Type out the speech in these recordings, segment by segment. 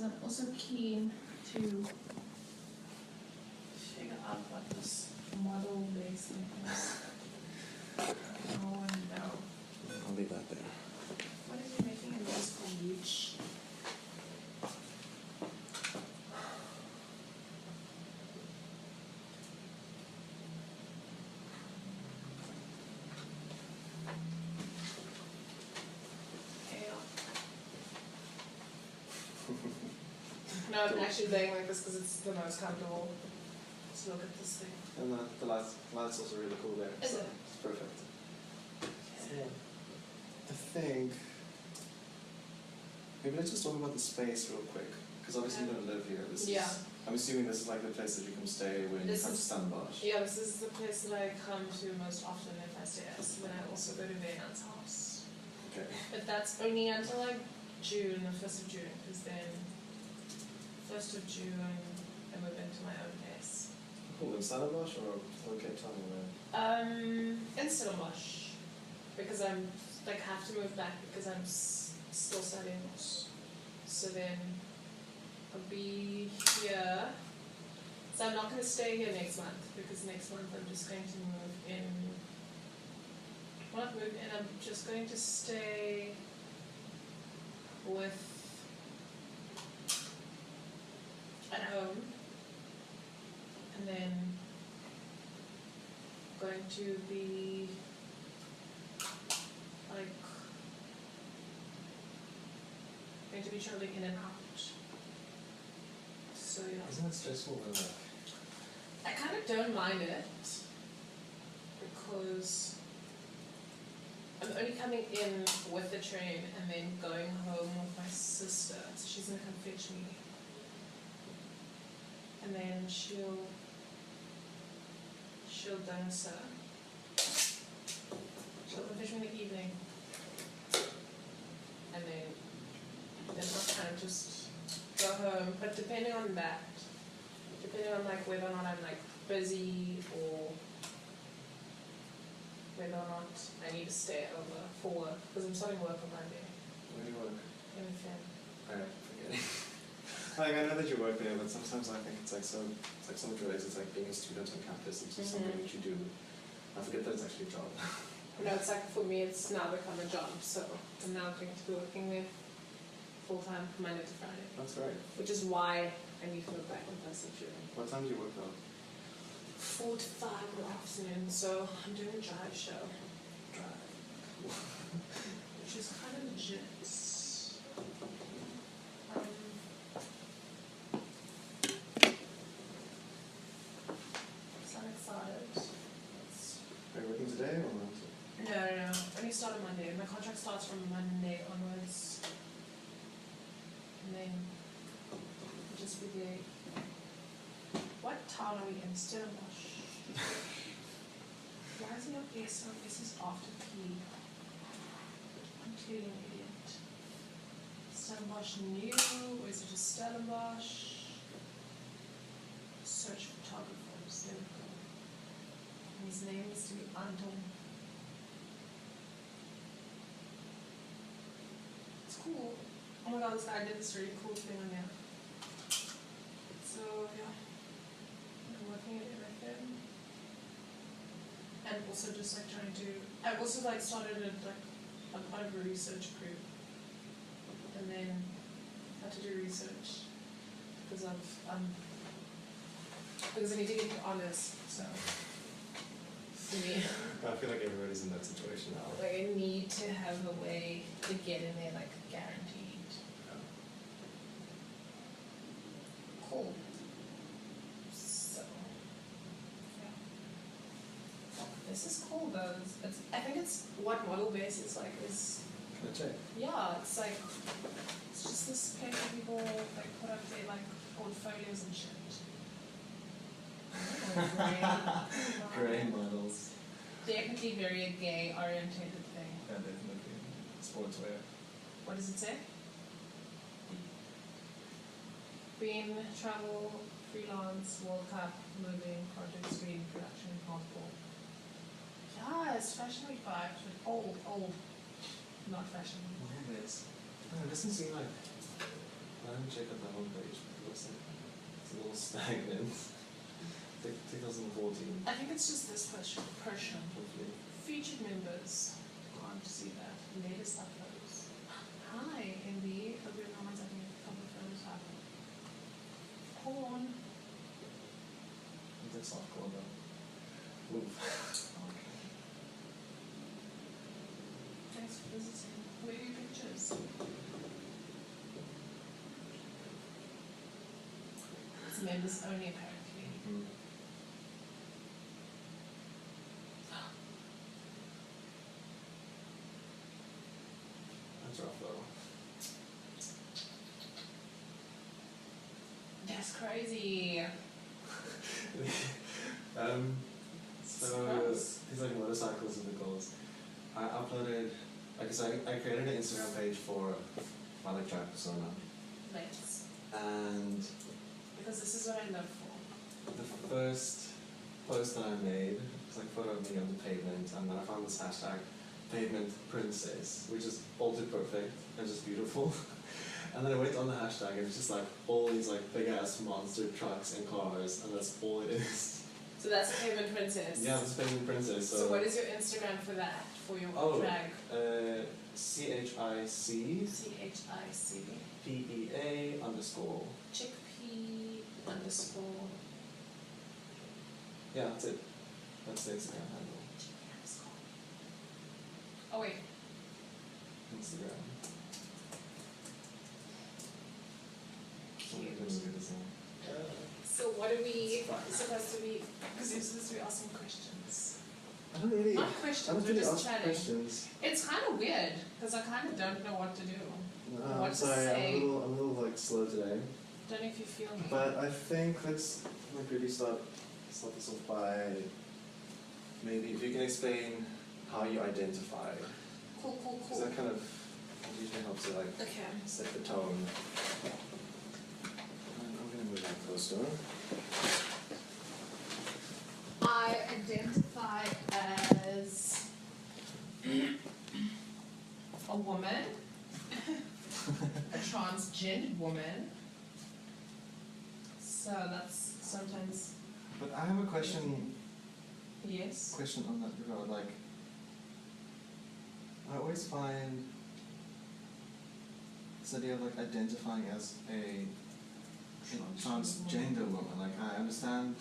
I'm also keen to figure out what this model base thing is. Oh no. I'll leave that there. What is he making a noise for reach? No, I'm actually laying like this because it's the most comfortable. Let's look at this thing. And the light's also really cool there. Is so it? It's perfect. Okay. I think maybe let's just talk about the space real quick, because obviously you don't live here. This Yeah. is, I'm assuming this is like the place that you come stay when This you come to is- Stellenbosch. Yeah, this is the place that I come to most often if I stay as when I also go to Vayan's house. Okay. But that's only until like June, the 1st of June, because then 1st of June I move into my own place. Cool. In Stellenbosch or Cape Town? Or In Stellenbosch, because I'm like have to move back because I'm still studying. So then I'll be here. So I'm not going to stay here next month because next month I'm just going to move in. Well, not move in. I'm just going to stay with at home, and then going to be like going to be traveling in and out. So yeah. Isn't it stressful when I kind of don't mind it because I'm only coming in with the train and then going home with my sister, so she's gonna come fetch me, and then she'll dance her. She'll come fetch me in the evening, and then I'll kind of just go home. But depending on like whether or not I'm like busy or whether or not I need to stay over for work, because I'm starting work on Monday. Where do you work? In Feb. Alright, forget it. Like, I know that you work there, but sometimes I think it's like so much related. It's like being a student on campus. It's just something that you do. I forget that it's actually a job. No, it's like for me, it's now become a job. So I'm now going to be working there full time Monday to Friday. That's right. Which is why I need to look back on Person June. What time do you work now? 4 to 5 in the afternoon. So I'm doing a drive show. Which is kind of legit. So I'm excited. Are you working today or not? No. Only started Monday. My contract starts from Monday onwards. And then I'll just be there. What town are we in? Stellenbosch. Why is it not S? Oh, this is after P. I'm clearly an idiot. Stellenbosch new, or is it just Stellenbosch? Search photographers. There we go. And his name is to be Anton. It's cool. Oh my god, this guy did this really cool thing on there. So yeah, I'm working at MFM, and also just like trying to. I've also like started I'm part of a research group, and then had to do research because because I need to get the honors. So for me, I feel like everybody's in that situation now. like I need to have a way to get in there, like guaranteed. Cool. So, yeah. This is cool though. I think it's what model base is like is. Can I check? Yeah, it's like it's just this place where people like put up their like portfolios and shit. Grey models. Definitely very gay orientated thing. Yeah, definitely. Sportswear. What does it say? Green, travel, freelance, World Cup, moving, project, screen, production, passport. Yeah, it's fashion week vibes, but old. Not fashion. What is this? Oh, it doesn't seem like I haven't checked out the homepage, but it looks like it's a little stagnant. It's like 2014, I think it's just this person. hopefully. Featured members. Can't see that. Latest uploads. Hi, Indy. Hope your comments are getting a couple of photos up. Porn. It's softcore though. Oof. Okay. Thanks for visiting. Where are your pictures? It's members only apparently. Mm. That's rough though. That's crazy. So Gross. these like motorcycles and the goals. I uploaded, I guess I created an Instagram page for my like drag persona, Let's. and Because this is what I live for. the first post that I made was like a photo of me on the pavement, and then I found this hashtag pavement princess, which is all too perfect and just beautiful. And then I went on the hashtag and it's just like all these like big ass monster trucks and cars, and that's all it is. So that's a pavement princess. Yeah, this pavement princess. So what is your Instagram for that? For your drag? CHIC CHIC. PEA underscore. Chickpea underscore. Yeah, that's it. That's the Instagram handle. Chickpea underscore. Oh wait. Instagram. Cute. Let me look at this one. So what are we supposed to be? Because you're supposed to be asking questions. I don't really. Not I questions. don't We're really just ask chatting. questions. It's kind of weird because I kind of don't know what to do. No, What I'm to sorry, say. I'm a little like slow today. Don't know if you feel me. But I think let's like really start this off by maybe if you can explain how you identify. Cool. Because that kind of usually helps to like Okay. set the tone. And I'm gonna move that closer. I identify as a woman, a transgendered woman. So that's sometimes But I have a question yes. on that regard. Like, I always find this idea of like identifying as a transgender woman. Like, I understand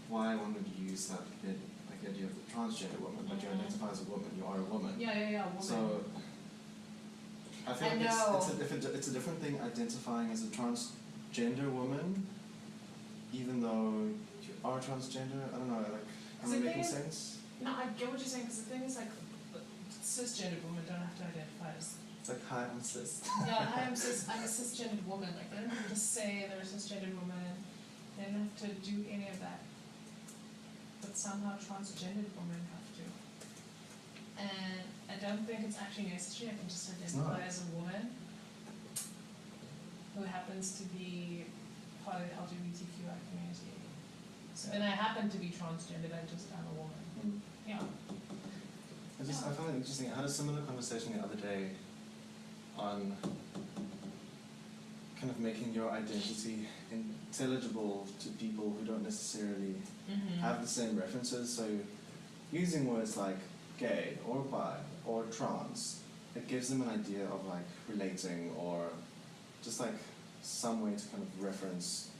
why one would use that bit, like the idea of the transgender woman, but you identify as a woman, you are a woman. Yeah, woman. So I feel I like know. it's a different thing identifying as a transgender woman, even though you are transgender. I don't know, like, am I making sense? No, I get what you're saying because the thing is like cisgendered women don't have to identify as. It's like, hi, I'm cis. Yeah, I'm a cisgendered woman. Like they don't have to say they're a cisgendered woman. They don't have to do any of that. But somehow transgendered women have to. And I don't think it's actually necessary. I can just identify as a woman who happens to be part of the LGBTQI community. So then I happen to be transgendered. I just am a woman. Mm. Yeah. I found it interesting. I had a similar conversation the other day on kind of making your identity intelligible to people who don't necessarily have the same references. So using words like gay or bi or trans, it gives them an idea of like relating or just like some way to kind of reference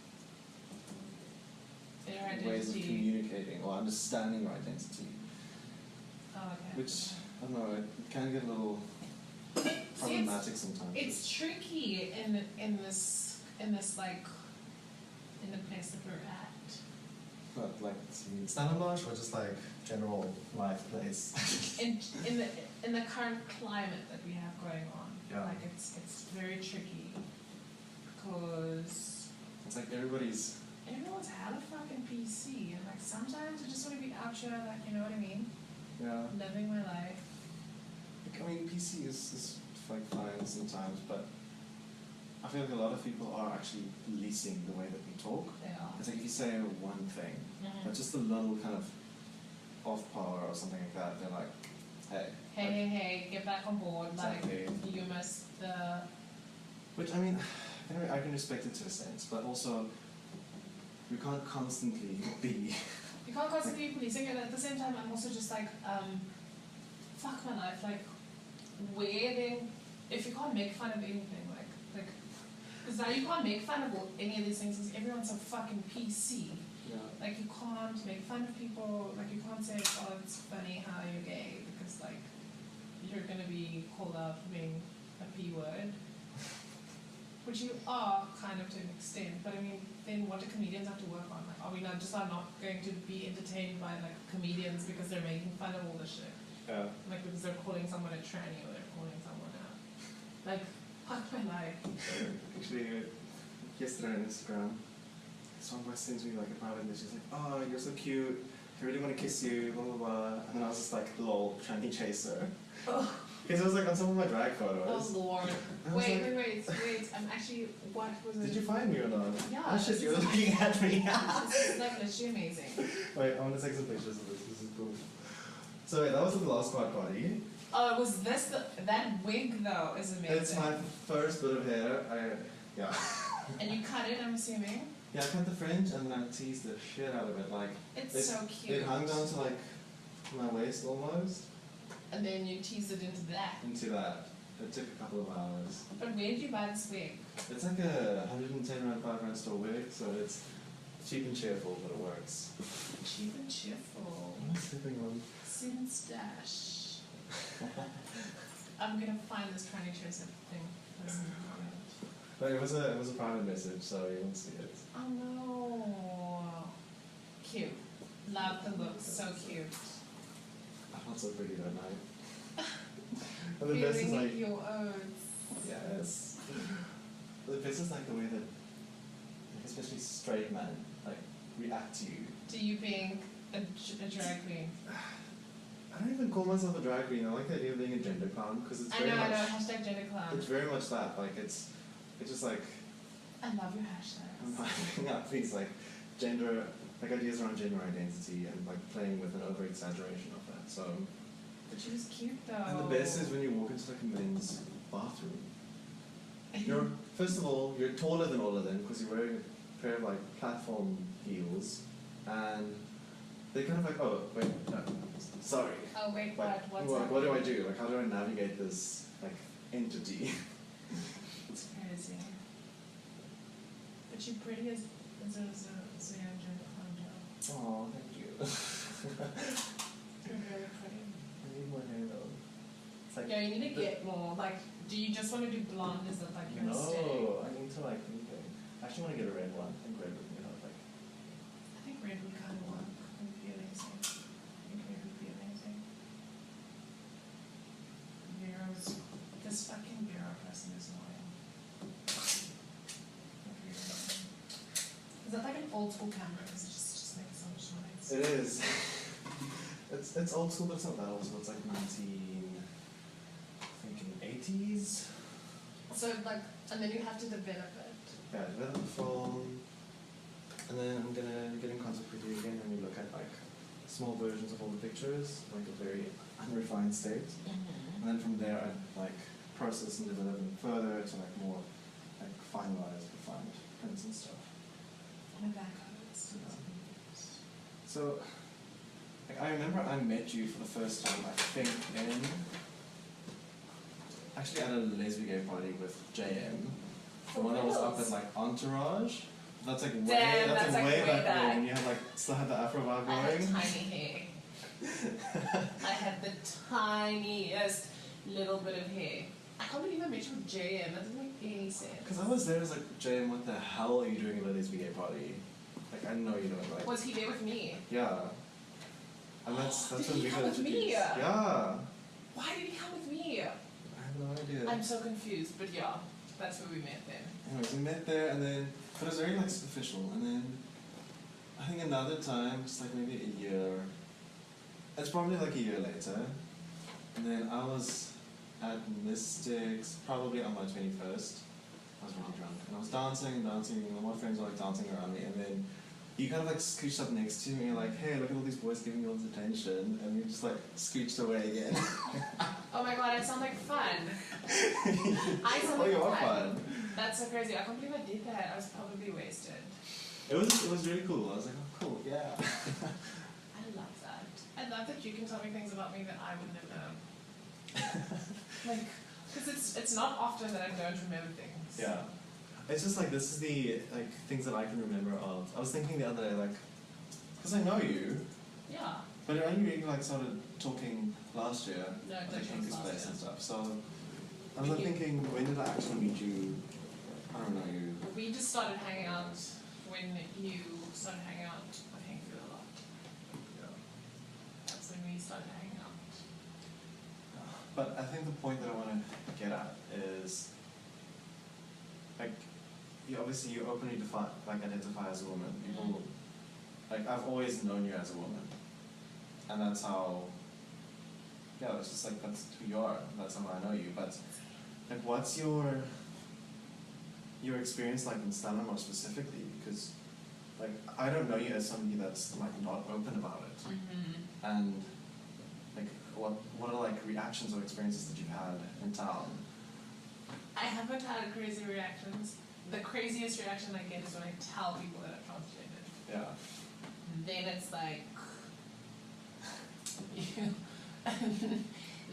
Their identity. ways of communicating or understanding your identity. Oh, okay. Which, I don't know, it can get a little problematic sometimes. It's tricky in this like in the place that we're at. But like Stellenbosch or just like general life place? in the current climate that we have going on. Yeah. Like it's very tricky because It's like everyone's everyone's hella fucking PC and like sometimes I just want to be out here like you know what I mean? yeah. Living my life. Like, I mean, PC is like fine sometimes, but I feel like a lot of people are actually policing the way that we talk. They are. It's like if you say one thing, but just a little kind of off power or something like that, they're like, hey. Hey, get back on board. Exactly. Like you missed the Which, I mean, I can respect it to a sense, but also we can't constantly be. You can't constantly be policing, and at the same time, I'm also just like, fuck my life. Like, if you can't make fun of anything, like, because now you can't make fun of any of these things because everyone's so fucking PC. Yeah. Like, you can't make fun of people. Like, you can't say, oh, it's funny how you're gay, because like, you're gonna be called out for being a P word. Which you are, kind of, to an extent, but I mean, then what do comedians have to work on? Like, are we not going to be entertained by, like, comedians because they're making fun of all this shit? Yeah. Like, because they're calling someone a tranny or they're calling someone out. Like, fuck my life. Actually, yesterday on Instagram, someone sends me, like, a private message, like, oh, you're so cute, I really want to kiss you, blah, blah, blah. And then I was just like, lol, tranny chaser. Oh. Because it was like on some of my drag photos. Oh lord. Wait, I'm actually, what was it? Did you find me or not? Yeah. Oh shit, you're looking at me. This is like literally amazing. Wait, I want to take some pictures of this. This is cool. So wait, that was the last quad party. Oh, was this that wig though is amazing. It's my first bit of hair. Yeah. And you cut it, I'm assuming? Yeah, I cut the fringe and then I teased the shit out of it. Like it's so cute. It hung down to like my waist almost. And then you teased it into that. Into that. It took a couple of hours. But where did you buy this wig? It's like a 110 rand, 5 rand store wig, so it's cheap and cheerful, but it works. Cheap and cheerful. What am I sipping on? Sin stash. I'm gonna find this tranny chaser thing. But it was a private message, so you won't see it. Oh no. Cute. Love the look, so cute. I'm not so pretty that night. And the best is like your oats. Yes. The best is like the way that, like, especially straight men, like, react to you. To you being a drag queen. I don't even call myself a drag queen. I like the idea of being a gender clown because it's very much. I know. Hashtag gender clown. It's very much that. Like it's just like. I love your hashtags. I'm finding out these like gender, like ideas around gender identity and like playing with an over exaggeration of that. So. But she was cute though. And the best is when you walk into like a men's bathroom. First of all, you're taller than all of them because you're wearing a pair of like platform heels, and they're kind of like, oh wait, no, sorry. Oh wait, like, what do I do? Like, how do I navigate this like entity? It's crazy. But you're pretty as a young gender clown. Oh, thank you. You're very pretty. I need more hair though. It's like yeah, you need to get more. Like, do you just want to do blonde? Is that like your aesthetic? No, I need to like anything. I actually want to get a red one. I think red would be like. I think red would kind of work. It would be amazing. I think red would be amazing. This fucking Vero person is annoying. Is that like an old school camera? Because it just makes so much noise. It is. It's old school, but it's not that old school. It's like 80s. So like, and then you have to develop it. Yeah, develop the phone, and then I'm gonna get in contact with you again, and we look at like small versions of all the pictures, like a very unrefined state, and then from there I like process and develop them further to like more like finalized, refined prints and stuff. My back hurts. So, like, I remember I met you for the first time, I think, actually at a lesbian gay party with JM. The one that was up at like Entourage. That's like way, that's like way back when you had like still had the Afro vibe going. I had tiny hair. I had the tiniest little bit of hair. I can't believe I met you with JM. That doesn't make any sense. Because I was there, I was like, JM, what the hell are you doing at a lesbian gay party? Like, I know you don't like. Was he there with me? Yeah. And that's did when he we come got with me? introduced. Yeah. Why did he come with me? I have no idea. I'm so confused, but yeah, that's where we met then. Anyways, we met there, and then, but it was very like superficial, and then I think another time, just like maybe a year, it's probably like a year later, and then I was at Mystics, probably on my 21st. I was really drunk, and I was dancing, and all my friends were like dancing around me, and then you kind of like scooched up next to me, and you're like, hey, look at all these boys giving you all this attention, and you just like scooched away again. Oh my god, I sound like fun. I sound like you fun. are fun. That's so crazy. I can't believe I did that. I was probably wasted. It was really cool. I was like, oh, cool, yeah. I love that. I love that you can tell me things about me that I wouldn't have known. Like, because it's not often that I don't remember things. Yeah. It's just like, this is the, like, things that I can remember of. I was thinking the other day, like, because I know you, Yeah. but I only really, like, started talking last year, No, at it like was Hanker's last place year. and stuff. So I was like thinking, when did I actually meet you? I don't know you. We just started hanging out when you started hanging out with Hanker a lot. Yeah. That's when we started hanging out. But I think the point that I want to get at is, like, obviously you openly identify as a woman. People, like, I've always known you as a woman, and that's how. Yeah, it's just like that's who you are. That's how I know you. But like, what's your experience like in Stanley more specifically? Because like I don't know you as somebody that's like not open about it. And like, what are like reactions or experiences that you've had in town? I haven't had crazy reactions. The craziest reaction I get is when I tell people that I'm transgender. Yeah. Then it's like,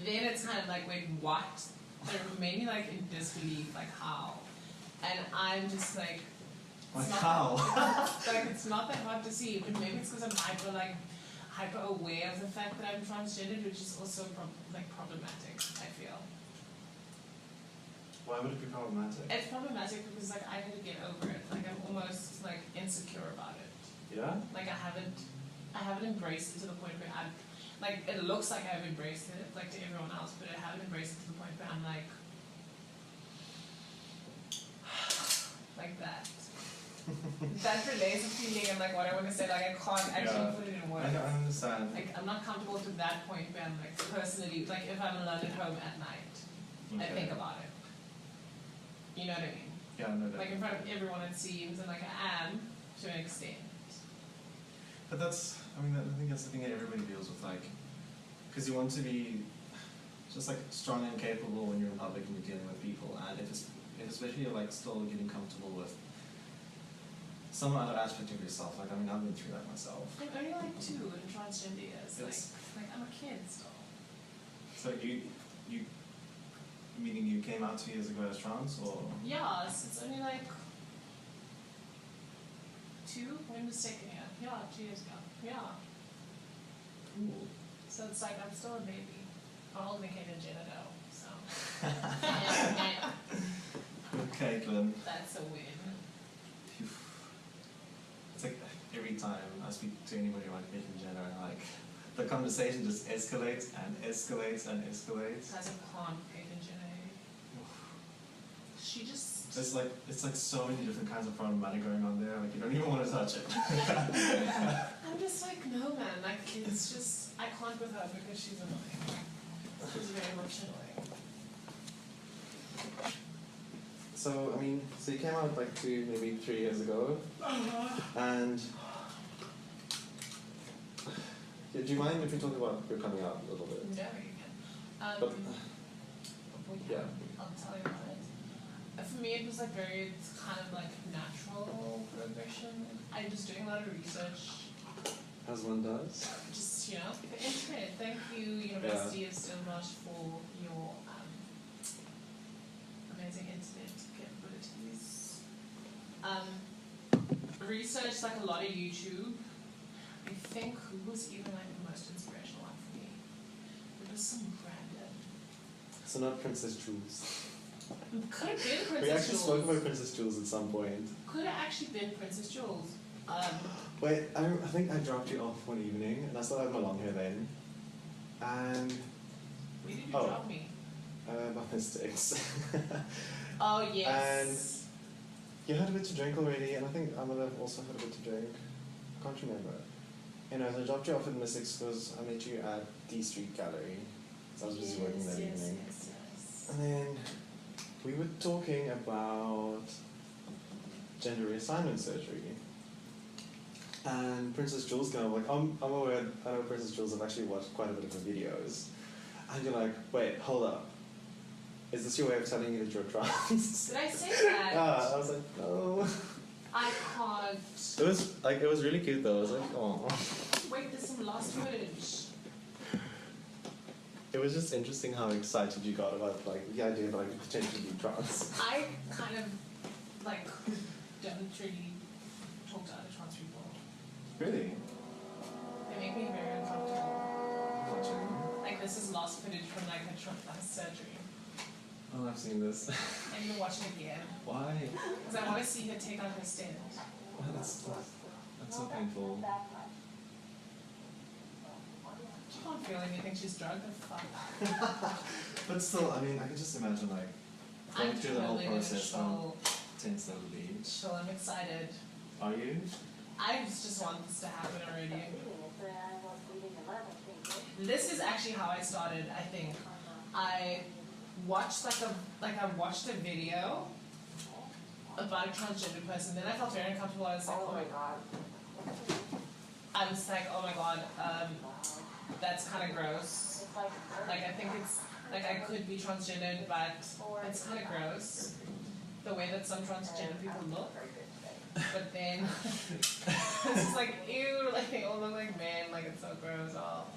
then it's kind of like, wait, what? They're maybe like in disbelief, like how? And I'm just like how? like it's not that hard to see, but maybe it's because I'm hyper aware of the fact that I'm transgendered, which is also problematic, I feel. Why would it be problematic? It's problematic because like I need to get over it. Like I'm almost like insecure about it. Yeah? Like I haven't embraced it to the point where I'm like, it looks like I've embraced it, like to everyone else, but I haven't embraced it to the point where I'm like that. That relays a feeling and like what I want to say, like I can't actually put it in words. I understand. Like I'm not comfortable to that point where I'm like personally, like if I'm alone at home at night, I think about it. You know what I mean? Yeah, I know that. Like in front of everyone it seems, and like I am to an extent. But that's, I mean, I think that's the thing that everybody deals with, like, because you want to be just like strong and capable when you're in public and you're dealing with people, and if especially you're like still getting comfortable with some other aspect of yourself. Like, I mean, I've been through that myself. I'm only like 2 in transgender years. Like I'm a kid still. So you meaning you came out 2 years ago as trans, or? Yeah, it's only like 2. When was second year? Yeah, 2 years ago. Yeah. Cool. So it's like I'm still a baby. I'm holding Caitlyn Jenner though, so. Caitlyn. That's a win. It's like every time I speak to anybody about Caitlyn Jenner, like the conversation just escalates and escalates and escalates. Guys, I can't Caitlyn Jenner. She just. It's like so many different kinds of problematic going on there. Like you don't even want to touch it. I'm just like, no man. Like it's just I can't with her because she's annoying. She's very much annoying. So I mean, so you came out like 2, maybe 3 years ago, and do you mind if we talk about your coming out a little bit? Yeah, you can. But, yeah. I'll tell you about it. For me, it was like it's kind of like natural progression. I'm just doing a lot of research. As one does. Just, you know, the internet. Thank you, University of Stellenbosch, for your amazing internet capabilities. Research, like a lot of YouTube. I think who was even like the most inspirational one for me? It was some random. So not Princess Jules. Could have been Princess Jules. We actually spoke about Princess Jules at some point. Could have actually been Princess Jules. Wait, I think I dropped you off one evening, and I still had my long hair then. And where did you drop me? My mistakes. Oh yes. And you had a bit to drink already, and I think Amala also had a bit to drink. I can't remember. Anyways, I dropped you off at Mystics because I met you at D Street Gallery. So I was busy working that evening. Yes. And then we were talking about gender reassignment surgery. And Princess Jules kind of like, I'm aware, I know Princess Jules have actually watched quite a bit of her videos. And you're like, wait, hold up. Is this your way of telling you that you're trans? Did I say that? I was like, no. I can't. It was really cute though. I was like, oh. Wait, there's some lost footage. It was just interesting how excited you got about like the idea that I could potentially be trans. I kind of like don't really talk to other trans people. Really? They make me very uncomfortable. Watching. Like this is lost footage from like a trans surgery. Oh, I've seen this. I need to watch it again. Why? Because I want to see her take on her stent. Oh, that's so painful. She can't feel anything, she's drugged the fuck. But still, I mean, I can just imagine like going I'm through the whole totally process how chill. tense that would be. Chill, I'm excited. Are you? I just want this to happen already. This is actually how I started, I think. I watched I watched a video about a transgender person, then I felt very uncomfortable. I was like, oh my god. I was like, oh my god, that's kind of gross. Like, I think it's, like, I could be transgendered, but it's kind of gross. The way that some transgender people look. But then, it's just like, ew, like, they all look like men, like, it's so gross, all.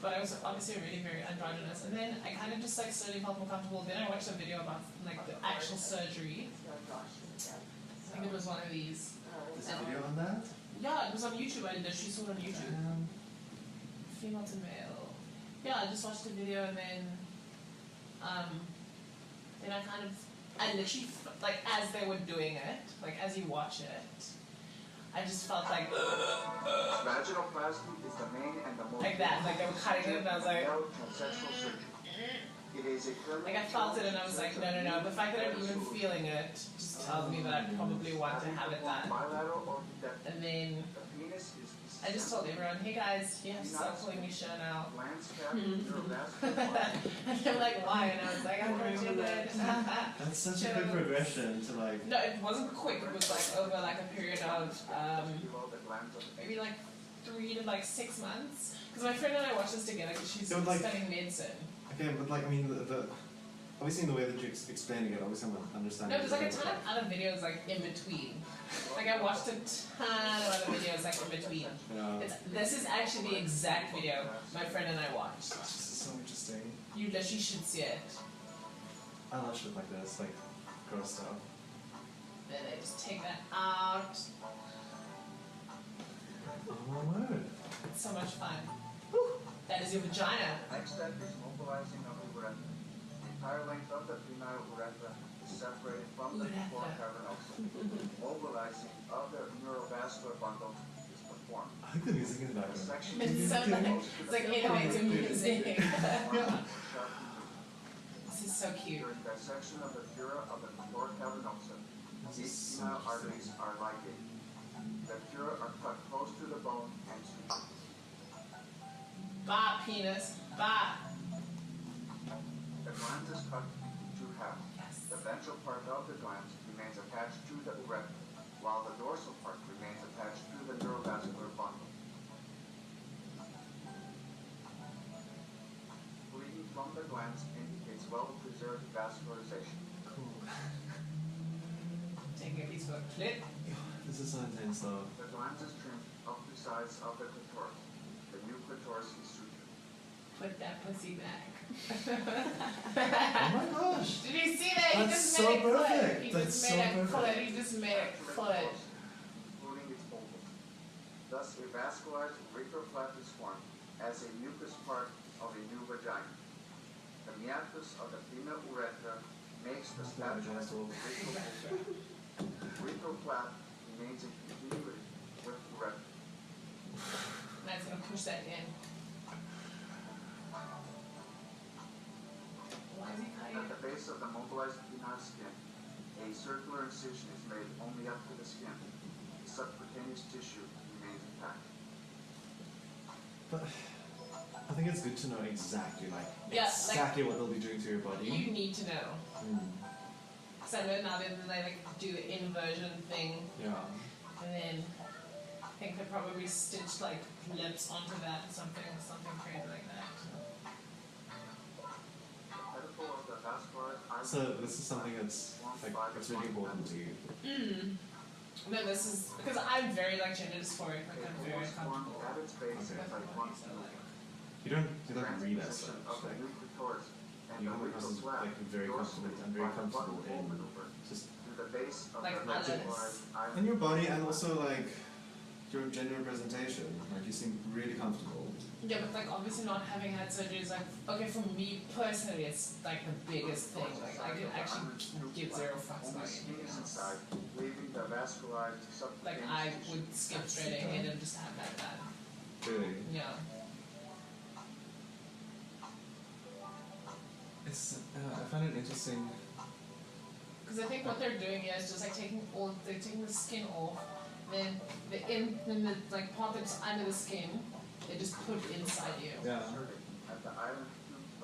But I was obviously really very androgynous. And then I kind of just, like, slowly felt more comfortable. Then I watched a video about, like, the actual surgery. I think it was one of these. There's a video on that? Yeah, it was on YouTube. I literally saw it on YouTube. Female to male. Yeah, I just watched the video and then I literally, like, as they were doing it, like, as you watch it, I just felt like, Vaginoplasty is the main and the most like that, like they were cutting it and I was like, transsexual surgery. It is a like I felt it and I was like, no, no, no. The fact that I'm even feeling it just tells me that I probably want to have it done. And then I just told everyone, hey guys, you have to stop calling me Cher now. And they're like, why? And I was like, I'm transgendered. That's such a good progression to like. No, it wasn't quick. It was like over like a period of maybe like 3 to like 6 months. Because my friend and I watched this together because she's studying medicine. Okay, but like I mean, the obviously in the way that you're explaining it, obviously I'm understanding. No, there's like a ton of other videos like in between. Like I watched a ton of other videos like in between. Yeah. This is actually the exact video my friend and I watched. This is so interesting. You literally should see it. I love shit like this, like gross stuff. Then they just take that out. Oh my word. It's so much fun. That is your vagina. Next step is mobilizing of the urethra. The entire length of the female urethra is separated from the core cavernosa. Mobilizing of the neurovascular bundle is performed. I like the music in the background. Section It's so nice. It's like animated music. This is so cute. During dissection of the dura of the core cavernosa, these female arteries are ligated. The dura are cut close to the bone and sutured. Bye, penis. Bye. The glans is cut in 2 halves. Yes. The ventral part of the glans remains attached to the urethra, while the dorsal part remains attached to the neurovascular bundle. Bleeding from the glans indicates well-preserved vascularization. Cool. Taking a piece of a clip. This is so intense though. The glans is trimmed up to the size of the clitoris. The new clitoris is sutured. Put that pussy back. Oh my gosh! Did you see that? He That's just so made it perfect. clip. He That's just so made it perfect. clip. He just made it clip. Including its ovals. Thus, a vascularized urethral flap is formed as a mucus part of a new vagina. The meatus of the female urethra makes the spatula urethral flap remains in continuity with urethra. That's gonna push that in. Why is he At cutting? the base of the mobilized penile skin, a circular incision is made only up to the skin. The subcutaneous tissue remains intact. But I think it's good to know exactly Yeah, exactly what they'll be doing to your body. You need to know. Because I know now that they like do the inversion thing, Yeah. and then I think they probably stitched like lips onto that or something crazy like that. The pedicle of the So this is something that's like it's really important to you. No, this is because I'm very like gender dysphoric. Like I'm very comfortable Okay. with my body, so like. You don't read as such. Like you come across as like very confident and very comfortable in just Like others. in your body and also like your gender presentation. Like you seem really comfortable. Yeah, but like obviously not having had surgery is like okay for me personally it's like the biggest thing. Like I could actually give zero fucks about anything else. Like I would skip straight ahead and just have that. Really. Yeah. It's I find it interesting. Because I think what they're doing here is just like they're taking the skin off, then the like part that's under the skin, they just put inside you. Yeah.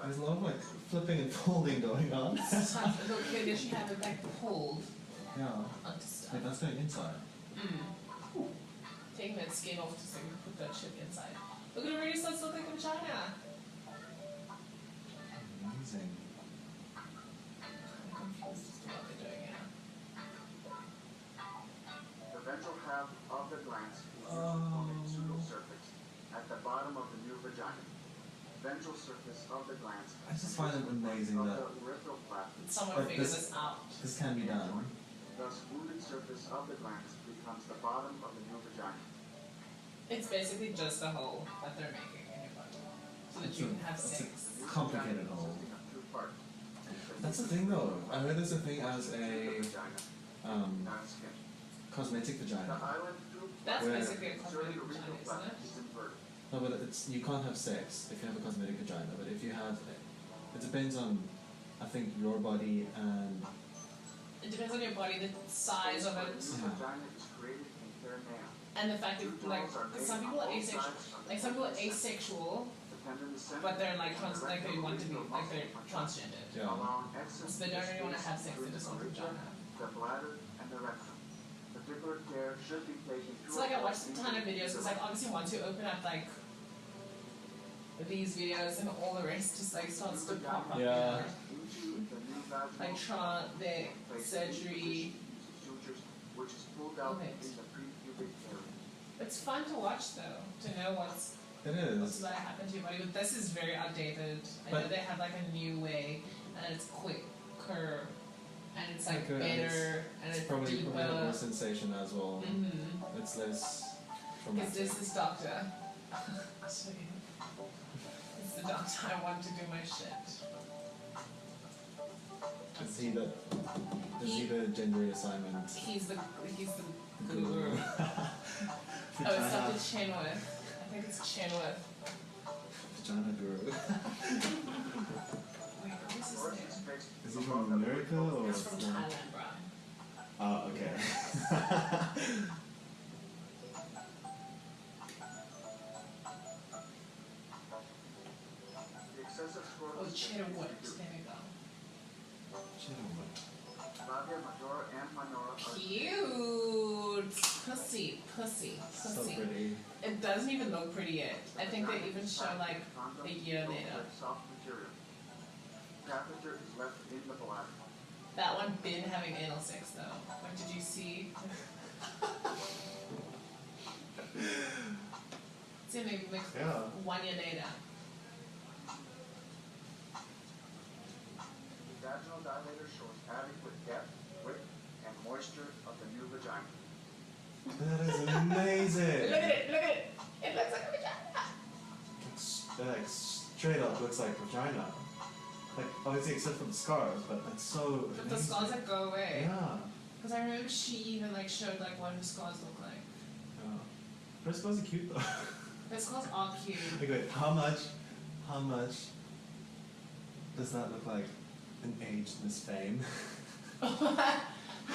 There's a lot of like flipping and folding going on. Sometimes look here, they should have it like pulled Yeah. onto stuff. Like that's going inside. Taking that skin off just so you can put that shit inside. Look at it already starts to look like a vagina. Amazing. I'm confused as to what they're doing here. The ventral half of the glans is called the pseudosurface at the bottom of the new vagina. Ventral surface of the glans. I just find it amazing of that the urethral flap. Someone Like figure this- this out. this can be done. Thus, wounded surface of the glans becomes the bottom of the new vagina. It's basically just a hole that they're making in your butt. So that you can have It's a sex. complicated hole. Consisting of two parts. That's the thing though. I heard there's a thing as a Vagina, non-skin. cosmetic The vagina. island tube That's Where- basically a cosmetic vagina, isn't it? is inverted. No, but it's you can't have sex if you have a cosmetic vagina. But if you have, it depends on, I think your body and It depends on your body, the size of it, The new vagina is created in perineum. and the fact that like, 'cause some people are asexual, like some people are asexual, but they're like like they want to be like they're transgender. yeah. So they don't really want to have sex, they just want a vagina. The bladder and the rectum. Particular care should be taken to So like I watched a ton of videos because like obviously once you open up like these videos and all the rest just like starts to pop up. you Yeah. know? Like the surgery. Which is pulled out Okay. in the pre-pubic area. It's fun to watch though, to know what's It is. going to happen to your body. But this is very outdated. I know But- they have like a new way and it's quicker and it's like Quicker and better and it's Probably have more deeper. sensation as well. Mm-hmm. It's less Because traumatic. this is doctor. It's the doctor I want to do my shit. Is he the gender assignment? He's the guru. Oh, it's Vagina, Dr. Chenoweth. I think it's Chenoweth. vagina guru. Wait, what is his First name? is fixed Is he above from the America or He's from Thailand, bro. Oh, okay. The excessive Oh, scrotum Chenoweth. There we go. labia majora and minora are Cute. Pussy. So pretty. It doesn't even look pretty yet. I think they even show like a year later. soft material. Catheter is left in the bladder. That one been having anal sex though. Like, did you see? See, maybe like Yeah. 1 year later. The vaginal dilator shows adequate depth, width, and moisture of the new vagina. That is amazing. Look at it. It looks like a vagina. Like straight up looks like vagina. Like obviously except for the scars, but that's so But the amazing. scars like go away. Yeah. Because I remember she even like showed like what her scars look like. Yeah. Her scars are cute though. Her scars are cute. Like wait, how much does that look like an aged Miss Fame?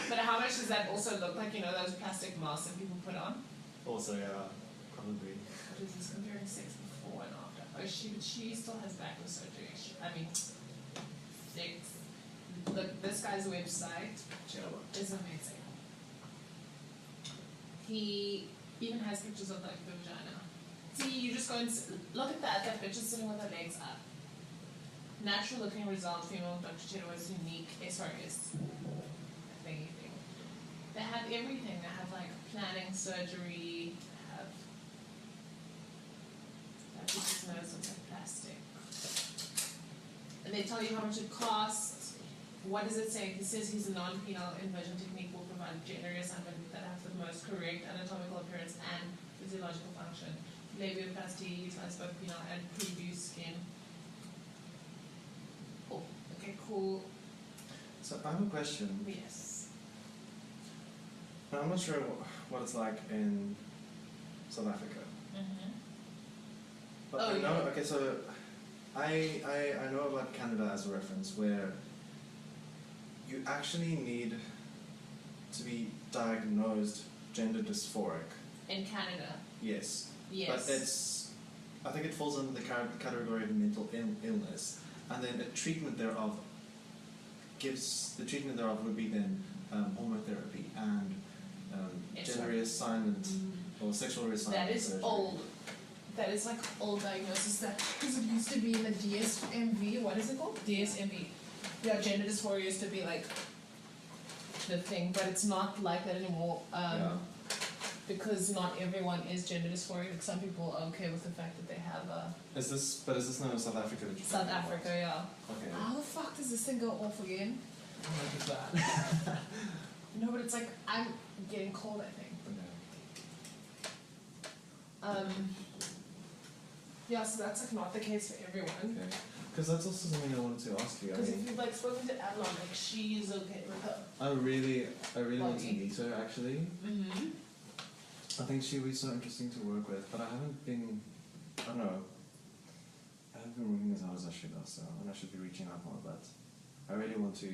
But how much does that also look like, you know, those plastic masks that people put on? Also, yeah, probably. What is this comparing sex before and after? Oh, she still has backless surgery. Sex. Look, this guy's website is amazing. He even has pictures of like the vagina. See, you just go and look at that. That bitch is sitting with her legs up. natural looking result, female Dr. Cher was unique SRS thingy thing. They have everything. They have like planning surgery, they have that people's nose looks like plastic. And they tell you how much it costs. What does it say? He says his non-penile inversion technique will provide gender assignment that have the most correct anatomical appearance and physiological function. Labioplasty utilizes both penile and preview skin. Oh, okay, cool. So I have a question. Yes. I'm not sure what it's like in South Africa. Mm-hmm. But Oh, I know, yeah. okay, so I know about Canada as a reference where you actually need to be diagnosed gender dysphoric. In Canada. Yes. Yes. But I think it falls under the category of mental illness, and then the treatment thereof would be then hormone therapy and gender reassignment or sexual reassignment. That is surgery. old. That is like old diagnosis. That because it used to be in the DSMV. What is it called? DSMV. Yeah, gender dysphoria used to be like the thing, but it's not like that anymore. Because not everyone is gender dysphoric. Like some people are okay with the fact that they have a. Is this not in South Africa? That you're South talking about? Africa, yeah. Okay. How the fuck does this thing go off again? Look at that. No, but it's like I'm getting cold. I think. Okay. Yeah, so that's like not the case for everyone. Okay. Because that's also something I wanted to ask you. I Because mean, if you've like spoken to Adeline, like she's okay with her. I really want to Body. meet her actually. Mm-hmm. I think she would be so interesting to work with, but I haven't been, I don't know, I haven't been working as hard as I should have, so, and I should be reaching out more, but I really want to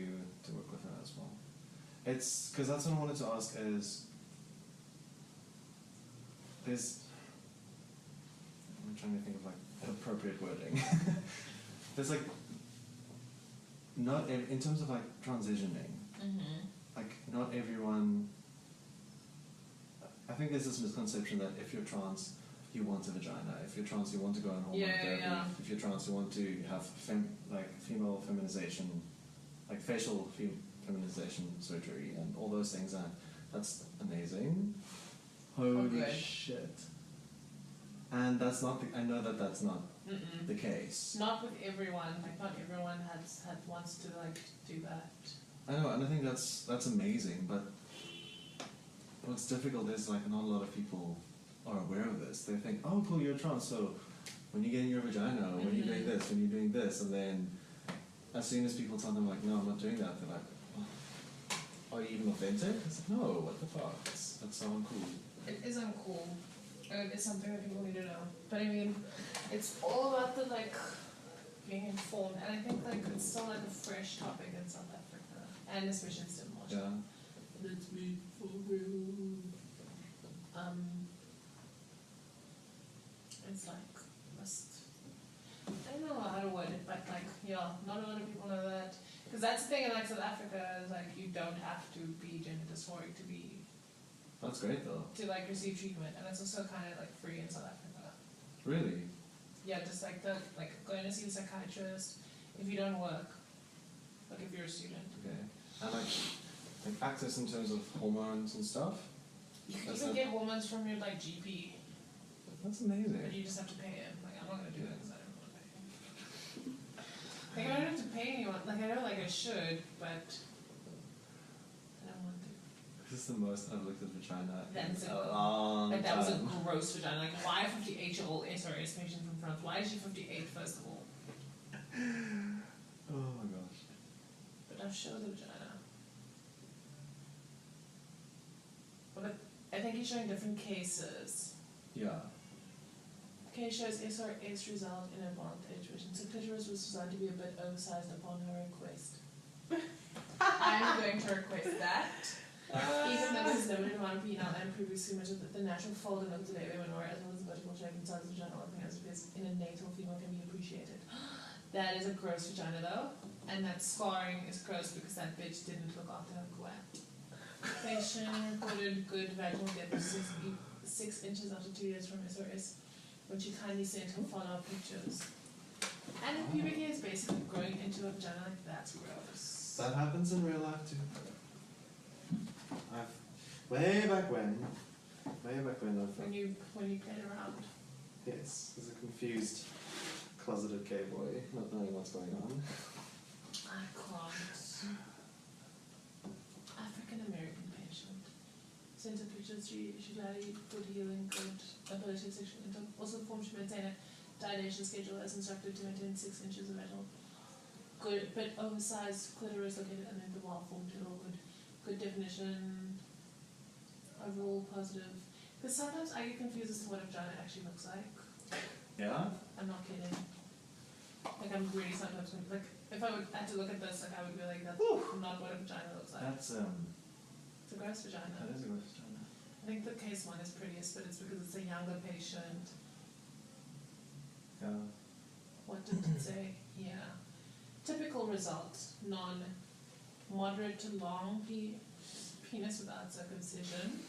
work with her as well. It's, because that's what I wanted to ask is, I'm trying to think of like appropriate wording. There's like, not, in terms of like transitioning, like not everyone, I think there's this misconception that if you're trans, you want a vagina. If you're trans, you want to go on hormone therapy. Yeah. If you're trans, you want to have female feminization, like facial feminization surgery and all those things. And that's amazing. Holy good. shit! And that's not. I know that that's not the case. Not with everyone. Like not everyone wants to like do that. I know, and I think that's amazing. But what's difficult is like not a lot of people are aware of this. They think, oh, cool, you're trans, so when you're getting your vagina, or when you're doing this, when you're doing this, and then as soon as people tell them like, no, I'm not doing that, they're like, oh, are you even authentic? It's like, no, what the fuck? That's so uncool. It is uncool. And it's something that people need to know. But I mean, it's all about the like being informed, and I think like it's still like a fresh topic in South Africa, and especially in Stellenbosch. Yeah. Let's be for real. It's like I don't know how to word it, but like yeah, not a lot of people know that. Because that's the thing in like South Africa is like you don't have to be gender dysphoric to be That's great though. to like receive treatment, and it's also kind of like free in South Africa. Really? Yeah, just like going to see the psychiatrist if you don't work, like if you're a student. Okay. And like access in terms of hormones and stuff? You can That's even it. get hormones from your like GP, That's amazing. but you just have to pay him. Like I'm not gonna do that because I don't want to pay him. Like I don't have to pay anyone. Like I know like I should, but I don't want to. This is the most I've looked at vagina That's in it. a long Like that was a time. gross vagina. Like why 58-year-old SRS patient from France? Why is she 58 first of all? Oh my gosh. But I'll show the vagina. But I think he's showing different cases. Yeah. Okay, shows SRS result in advantage vision. So clitoris was designed to be a bit oversized upon her request. I'm going to request that. Even though there's limited amount of penile and previously much of the natural folding of the labia minora as well as the vertical shape and size of the vagina opening as appears in a natal female can be appreciated. That is a gross vagina though, and that scarring is gross because that bitch didn't look after her quack. Patient reported good vaginal depth of 6 inches after 2 years from SRS, when she kindly sent her follow-up pictures. And if pubic hair is basically growing into a vagina, like that's gross. That happens in real life too. Way back when When you played around. yes, as a confused, closeted gay boy, not knowing what's going on. I can't. African American patient. Sent a picture. She gladly good healing, good ability to sexual intent. Also performed to maintain a dilation schedule as instructed to maintain 6 inches of metal. Good, but oversized clitoris located under the well-formed middle. Good definition. Overall positive. Because sometimes I get confused as to what a vagina actually looks like. Yeah? I'm not kidding. Like I'm really sometimes like if I would had to look at this, like I would be like that's not what a vagina looks like. That's It's a gross vagina. that is a gross vagina. I think the case one is prettiest, but it's because it's a younger patient. Yeah. What did it say? Yeah. Typical result: non-moderate to long penis without circumcision.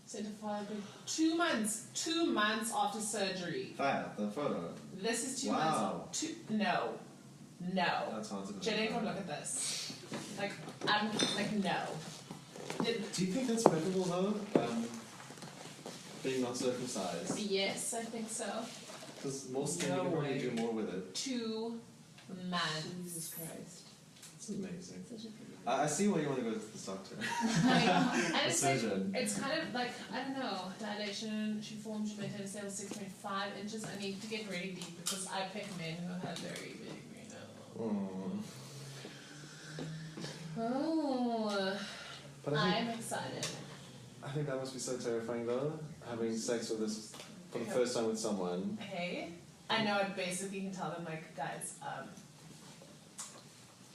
Certified with 2 months. 2 months after surgery. That, the photo. This is 2 Wow. months. No. That's hard to believe. Jenny, come look at this. Like, I'm like, no. Do you think that's preferable though? Being not circumcised? Yes, I think so. Because most things you No can probably way. do more with it. 2 months. Jesus Christ. It's amazing. Such a pretty I see why you want to go to this doctor. And The it's like, surgeon. it's kind of like, I don't know, dilation, she formed, she maintained a stable 6.5 inches. I need to get really deep because I pick men who have very big renal. Oh, But I'm excited. I think that must be so terrifying though, having sex with this for the first time with someone. Hey, I know I basically can tell them like, guys, I'm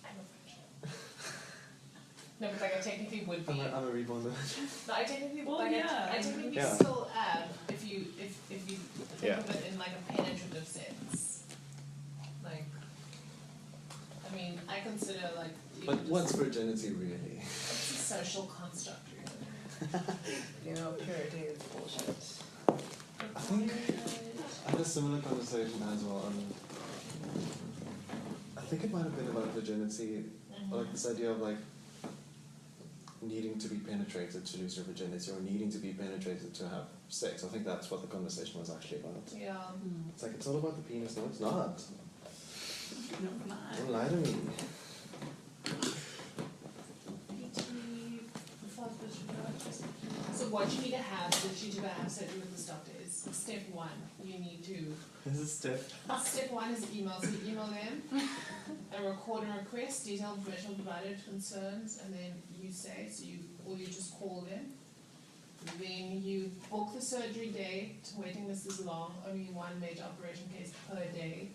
a virgin. No, but like I technically would be. I'm a reborn virgin. No, I technically Well, like yeah. I technically Yeah. still am if you think Yeah. of it in like a penetrative sense. Like, I mean, I consider like. you But just- what's virginity really? It's a social construct, really. You know, purity is bullshit. I think I had a similar conversation as well. I think it might have been about virginity, or like this idea of like needing to be penetrated to lose your virginity, or needing to be penetrated to have sex. I think that's what the conversation was actually about. Yeah. It's like it's all about the penis. No, it's not. No, not. Don't lie to me. So what you need to have if you do have surgery with this doctor is step 1. You need to. This is stiff. Step 1 is email. So you email them and record a request, detailed information provided, concerns, and then you say, or you just call them. Then you book the surgery date, waiting list is long, only 1 major operation case per day.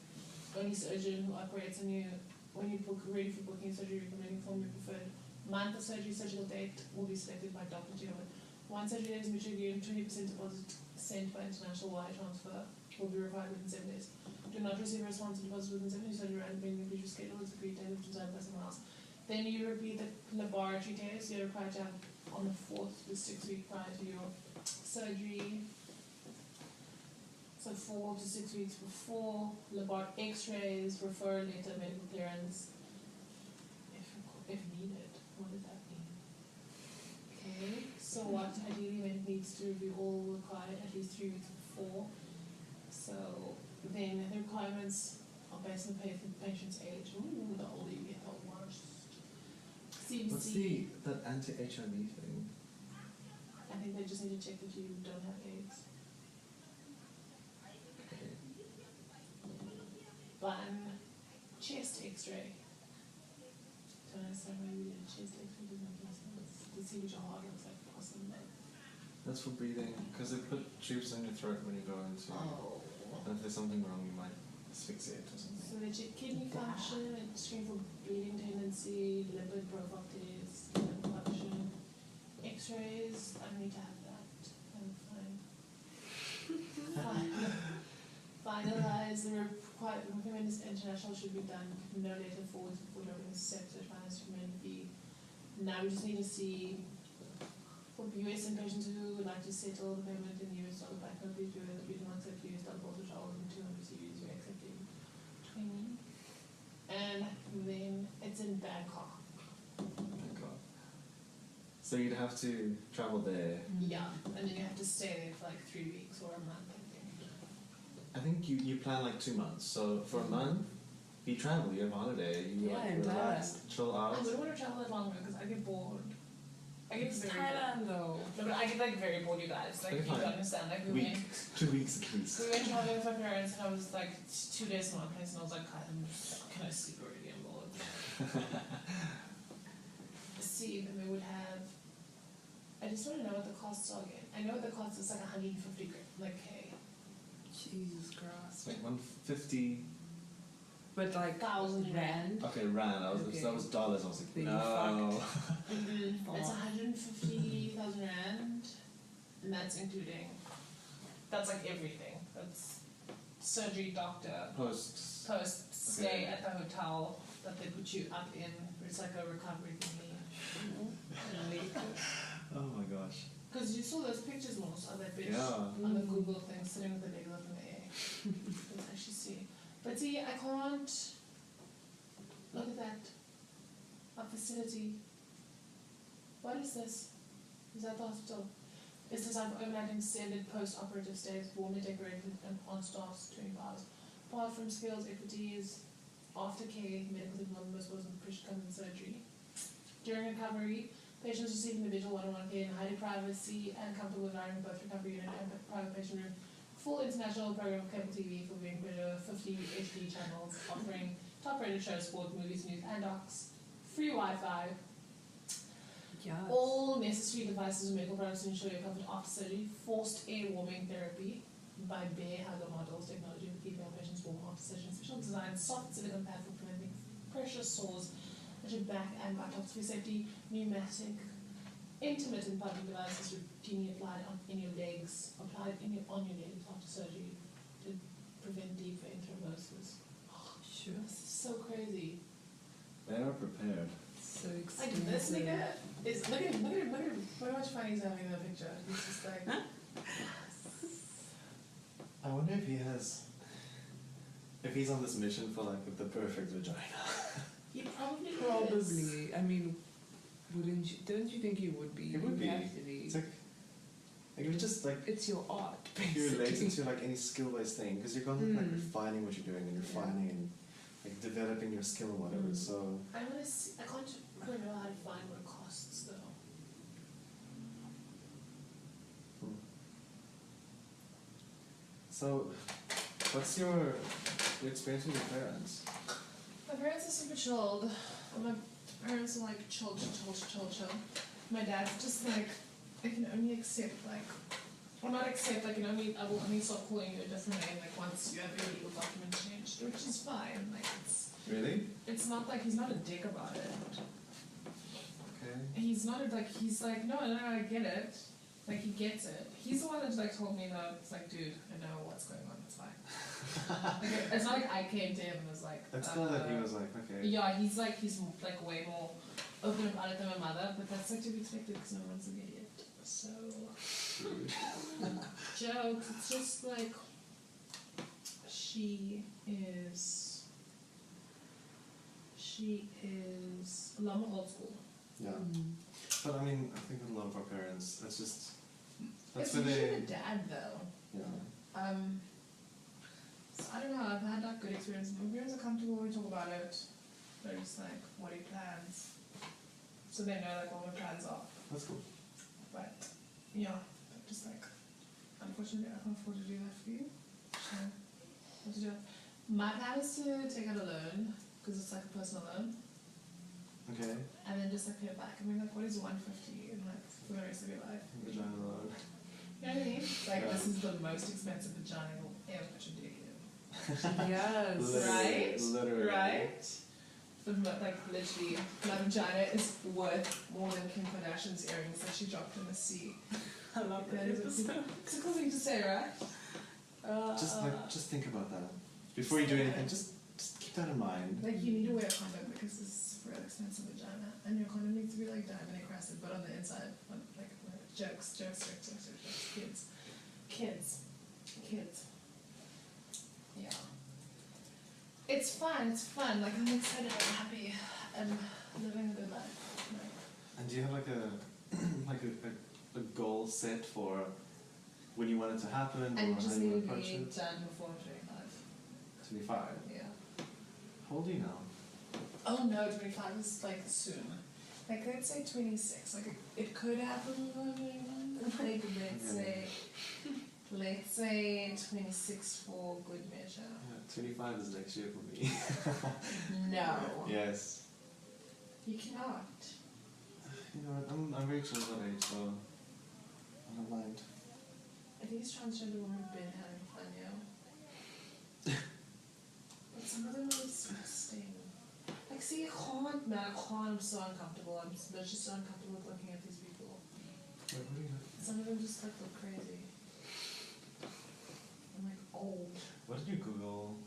Only surgeon who operates on you, when you book ready for booking surgery, recommending form your preferred month of surgery, surgical date will be selected by doctor together with 1 surgery date is mutually agreed, 20% deposit sent by international wire transfer will be required within 7 days. Do not receive a response to deposit within 7 days, surgery and bring the future schedule is agreed date designed by someone else. Then you repeat the laboratory test you're required to have on the 4th to 6th week prior to your surgery. So 4 to 6 weeks before, X-rays, referral letter, medical clearance, if needed. What does that mean? Okay, so what ideally meant needs to review all required at least 3 weeks before. So then the requirements are based on the patient's age. Ooh, the older you get, the worse. CBC. What's that anti-HIV thing? I think they just need to check that you don't have AIDS. Okay. Bun, chest X-ray. Don't understand why we did a chest X-ray. Doesn't make any sense. To see what your heart looks like, possibly. That's for breathing, because they put tubes in your throat when you go into. Oh. And if there's something wrong, you might asphyxiate or something. So they check kidney function, and screen for bleeding tendency, lipid profile test, liver function, X-rays. I don't need to have that. I'm fine. Finalize the required recommended international should be done no later forwards before dropping the sex or finance recommended fee. Now we just need to see for US and patients who would like to settle the payment in US dollar banknote, please do that we do not accept US dollar bills which are older than 200 series. We're accepting and then it's in Bangkok. Bangkok. So you'd have to travel there. Yeah, and then you have to stay there for like 3 weeks or a month, I think. I think you plan like 2 months. So for a month, you travel, you have a holiday, you Yeah, like in relax, Thailand. chill out. I wouldn't want to travel that longer because I get bored. I get It's very Thailand though. No, but I get like very bored, you guys. Like, Okay, you fine. don't understand. Like, we Week, went 2 weeks at least. We went traveling with my parents, and I was like 2 days in one place, and I was like, can I sleep already? I'm bored. See, then we would have. I just want to know what the costs are again. I know what the cost is like 150 like K. Jesus Christ. It's like 150. But like 1,000 rand. Okay, rand. Okay. That was dollars. I was like, Then you no. It's 150,000 rand, and that's including. That's like everything. That's surgery, doctor, Posts. post stay Okay. at the hotel that they put you up in. It's like a recovery thingy. Oh my gosh. Because you saw those pictures, most of that bitch Yeah. on the Google thing, sitting with the leg up in the air. Let's actually see. But see, I can't look at that. A facility. What is this? Is that the hospital? It's designed for overnight extended post-operative stays, warmly decorated and on staffs 24 hours. Apart from skills, expertise, aftercare, medical technology, and pressure comes in surgery. During recovery, patients receive individual one-on-one care in highly privacy and comfortable environment, both recovery unit and private patient room. Full international program of cable TV for viewing pleasure, 50 HD channels offering top-rated shows, sport, movies, news, and docs. Free Wi-Fi. Yeah. All necessary devices and medical products to ensure you're covered after surgery. Forced air warming therapy by bare hugger models technology for keeping our patients warm after surgery. Special design soft silicone pad for preventing pressure sores at your back and buttocks for safety. Pneumatic intermittent pumping devices routinely applied in your legs, on your legs after surgery to prevent deep vein thrombosis. Sure. This is so crazy. They are prepared. So Like expensive. this nigga is look at him. Look how much fun he's having in the picture. He's just like I wonder if he's on this mission for like the perfect vagina. he probably is. Probably. I mean, don't you think he would be? He would be. You have to be. It's like it was just like It's your art, you relate it basically. to like any skill-based thing because you're constantly like refining what you're doing and refining and like developing your skill and whatever. So I want to see. I can't remember how to find what it costs though. so what's your experience with your parents? My parents are super chilled. My parents are like chill. My dad's just like, I can only accept like, well not accept, I will only start calling you a different name like once you have your legal document changed, which is fine. Like Really? it's not like he's not a dick about it. Okay. He's not he's like, no, I get it. Like he gets it. He's the one that like told me that it's like, dude, I know what's going on, it's fine. Like, it's not like I came to him and was like It's cool that he was like, okay. yeah, he's like way more open about it than my mother, but that's like to be expected because no one's an idiot. So jokes, it's just like she is a lot more old school. Yeah. But I mean, I think with a lot of our parents, that's just It's where usually they. the dad though. Yeah. So I don't know, I've had like good experiences. My parents are comfortable when we talk about it. They're just like, what are your plans? So they know like what my plans are. That's cool. But yeah, just like, unfortunately, I can't afford to do that for you. So, what to do? My plan is to take out a loan because it's like a personal loan, Okay. and then just like pay it back. I mean, like, what is 150 in like for the rest of your life? Vagina loan. You know what I mean? Like, Yeah. this is the most expensive vagina you'll ever put your dick in. Yes. Right? Literally. Right? But like literally, my vagina is worth more than Kim Kardashian's earrings that she dropped in the sea. I love That is it's a cool thing to say, right? Just think about that before you do anything. Just keep that in mind. Like you need to wear a condom because this is a real expensive vagina, and your condom needs to be like diamond encrusted, but on the inside, like jokes, kids. Yeah. It's fun. It's fun. Like I'm excited. I'm happy. I'm living a good life. Like, And do you have like a a goal set for when you want it to happen I or just how you need want to to approach be it? done before I'm 25. 25. Yeah. How old are you now? Oh no, 25 is like soon. Like let's say 26. Like it could happen before I'm 21. Like let's say 26 for good measure. Yeah, 25 is next year for me. No. Yes. You cannot. You know what? I'm very chill that age, so I don't mind. I think these transgender women have been having fun, yeah. But some of them are disgusting. Like, see, I can't, man, I can't, I'm so uncomfortable. I'm just so uncomfortable with looking at these people. Wait, what do you have? Some of them just like look crazy. I'm like old. What did you Google?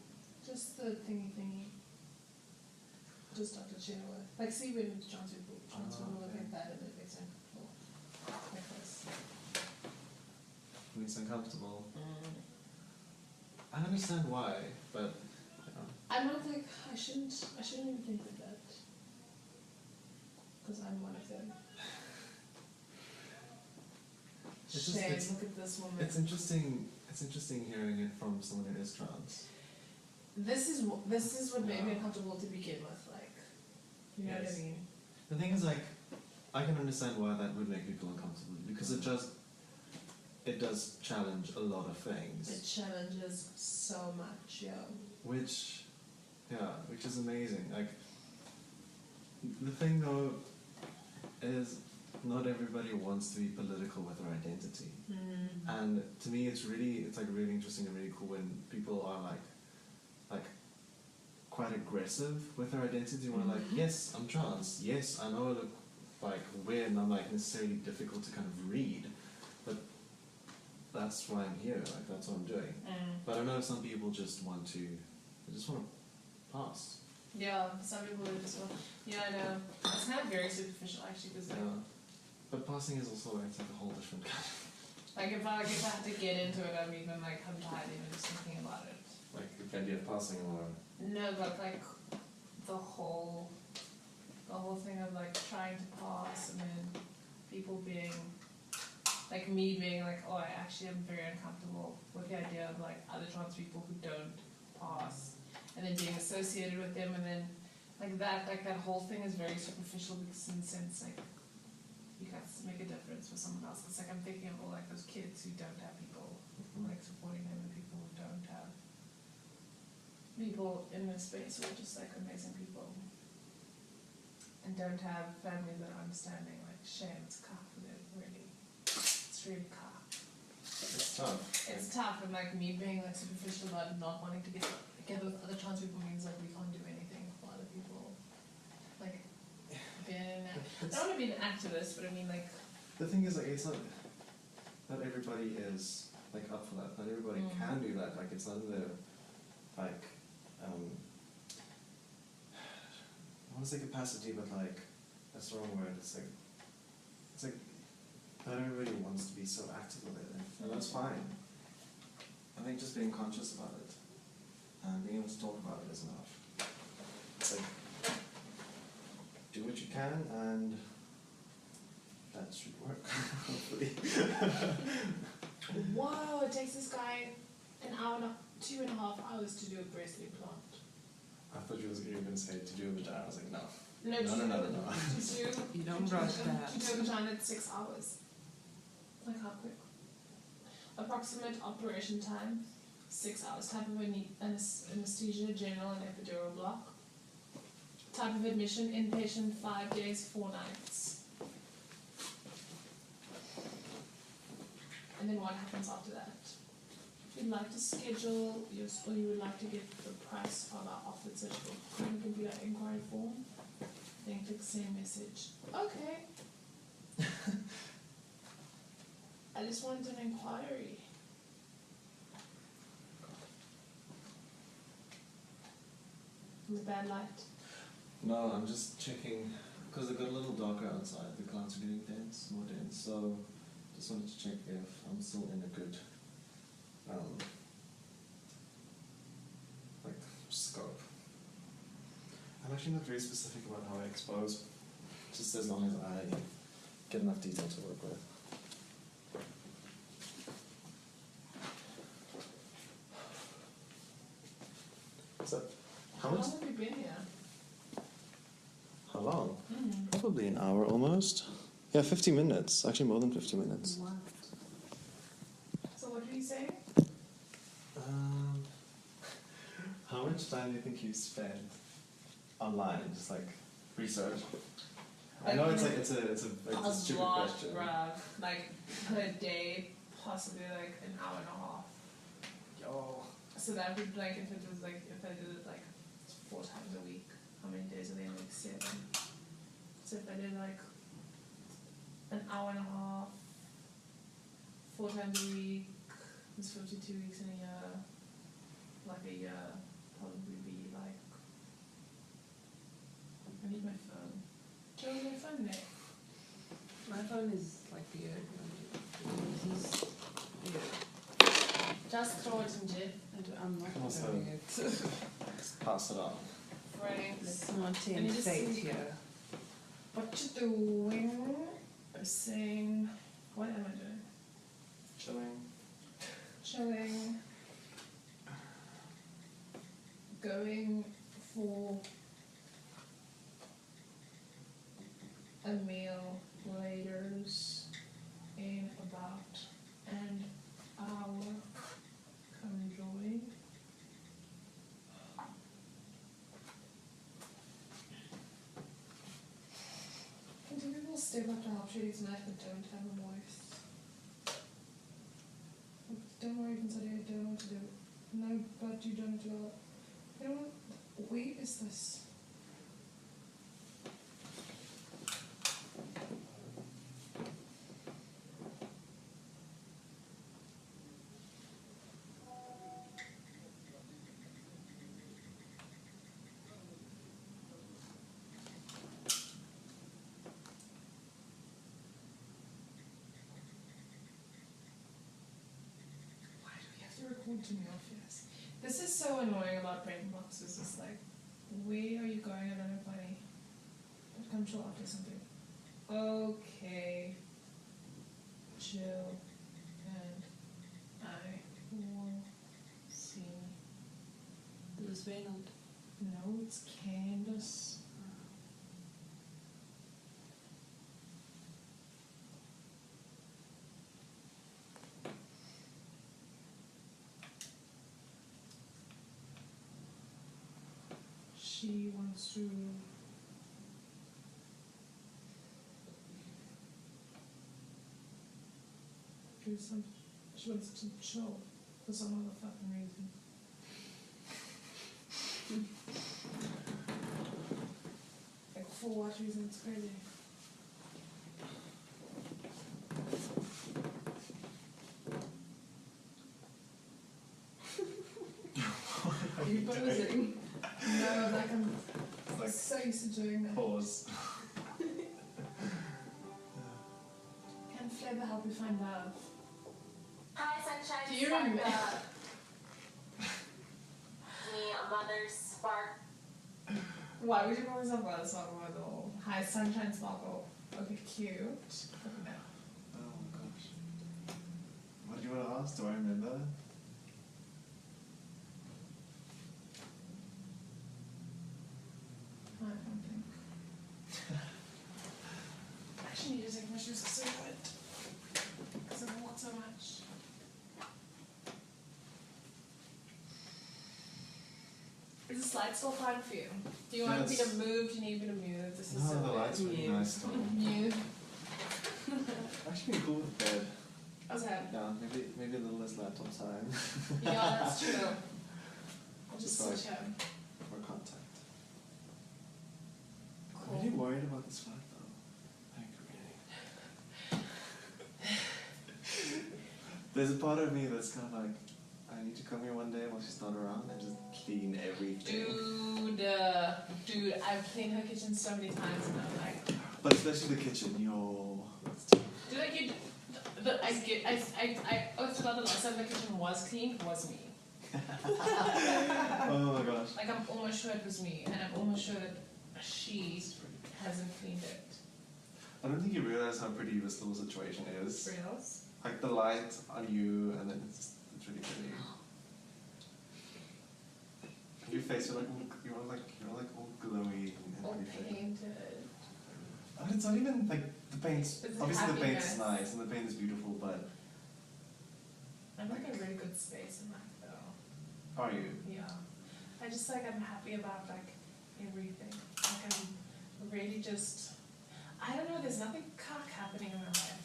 Just the thingy. Just Dr. Cher. Like, see when trans people look okay. like that and it makes me uncomfortable. Like this. Makes uncomfortable. I understand why, but I'm not like, I shouldn't even think like that. Because I'm one of them. It's just- Shame, it's- look at this woman. it's interesting. It's interesting hearing it from someone who is trans. This is what made me Yeah. uncomfortable to begin with, like, you know what I Yes. mean? The thing is, like, I can understand why that would make people uncomfortable because it does challenge a lot of things. It challenges so much, yeah. Which is amazing. Like, the thing though is not everybody wants to be political with their identity. And to me, it's really interesting and really cool when people are like quite aggressive with their identity. When like, yes, I'm trans. Yes, I know I look like weird and I'm like necessarily difficult to kind of read, but that's why I'm here. Like that's what I'm doing. But I know some people just want to pass. Yeah, some people are just, yeah, I know. It's kind of very superficial actually, because like, But passing is also it's like a whole different kind of like if I have to get into it, I'm even like, I'm tired even just thinking about it. like the idea of passing or No, but like the whole thing of like trying to pass and then people being like me being like, oh, I actually am very uncomfortable with the idea of like other trans people who don't pass and then being associated with them and then like that whole thing is very superficial because in the sense like you can't make a difference for someone else. It's like I'm thinking of all like those kids who don't have people like supporting them and people who don't have people in this space who are just like amazing people and don't have families that are understanding. Like shame, it's tough for them, really. It's really tough. it's tough. It's tough, and like me being like superficial about not wanting to get together with other trans people means like we can't do anything for other people. Like being I don't want to be an activist, but I mean like The thing is, like, it's not everybody is like up for that. Not everybody can do that. Like, it's not in their like I want to say capacity, but like that's the wrong word. It's like not everybody wants to be so active with it, and that's fine. I think just being conscious about it and being able to talk about it is enough. It's like do what you can and. That should work, hopefully. whoa, it takes this guy an hour and 2.5 hours to do a breast implant. I thought you were going to say to do a vagina. I was like, no. No. You don't rush that. To do a vagina, it's 6 hours. Like how quick? Approximate operation time, 6 hours. Type of anesthesia, general and epidural block. Type of admission, inpatient, 5 days, 4 nights. And then what happens after that? If you'd like to schedule or you would like to get the price of our offered surgical computer inquiry form, then click send message. Okay. I just wanted an inquiry. In the bad light. No, I'm just checking, because it got a little darker outside. The clouds are getting more dense, so just wanted to check if I'm still in a good, like, scope. I'm actually not very specific about how I expose, just as long as I get enough detail to work with. So, how How much? long have you been here? How long? Mm. Probably an hour almost. Yeah, 50 minutes. Actually, more than 50 minutes. What? So what were you saying? How much time do you think you've spent online, just like research? I know it's a stupid lot, question. bruh. Like per day, possibly like an hour and a half. Yo. So that would like if I did it like 4 times a week, how many days are they? Like 7. So if I did like an hour and a half, 4 times a week, it's 52 weeks in a year. Like a year, probably be like. I need my phone. Do you have my phone there? My phone is like weird. This is weird. Just throw it in Jeff. I'm not Come on, doing it. Just pass it on. Right. Let's not And you tempt just fate see- here. What you doing? I'm saying. What am I doing? Chilling. Chilling. Going for a meal later in about an hour. Come join. And do people stay up to help you tonight but don't have a voice? Don't worry, even today I don't know what to do. No, but you don't do it. You know what? Where is this? Why do we have to record to me office? This is so annoying about brain boxes. It's like, where are you going? I don't have money. But come chill after something. Okay. Chill. And I will see. This is Reynald. No, it's Candace. She wants to do some. She wants to chill for some other fucking reason. Like for what reason? It's crazy. Are you posing? No, like I'm Like so used to doing that. pause. Can flavor help you find love? Hi, Sunshine. Do you Spark remember? up. Me, a mother's spark. Why would you call yourself Brother Sparkle? Hi, Sunshine Sparkle. Okay, cute. No. Oh my gosh. What did you want to ask? Do I remember? I don't think. I actually need to take my shoes off so wet. Because I walk so much. Is the slide still fine for you? Do you want me Yes. to move? Do you need me to move? This is so No, the weird. lights are really Yeah. nice though. Move. Actually, cool with bed. How's that? Yeah, maybe a little less laptop time. Yeah, that's true. I'll just Just sit here. for contact. Cool. I'm really worried about this flat though. Like really. There's a part of me that's kind of like, I need to come here one day while she's not around and just clean everything. Dude, I've cleaned her kitchen so many times and I'm like, But especially the kitchen, yo. dude, like I oath to God, the last time the kitchen was clean was me. Oh my gosh. Like I'm almost sure it was me, and I'm almost sure that she hasn't cleaned it. I don't think you realize how pretty this little situation is. Reals? Like the light on you, and then it's really pretty. Your face, you're like all glowy and All everything. painted. And it's not even like the paint's It's obviously the paint is happiness. nice and the paint is beautiful, but I'm like a really good space in that though. are you? Yeah. I just like I'm happy about like everything. Like I'm really just I don't know, there's nothing cock happening in my life.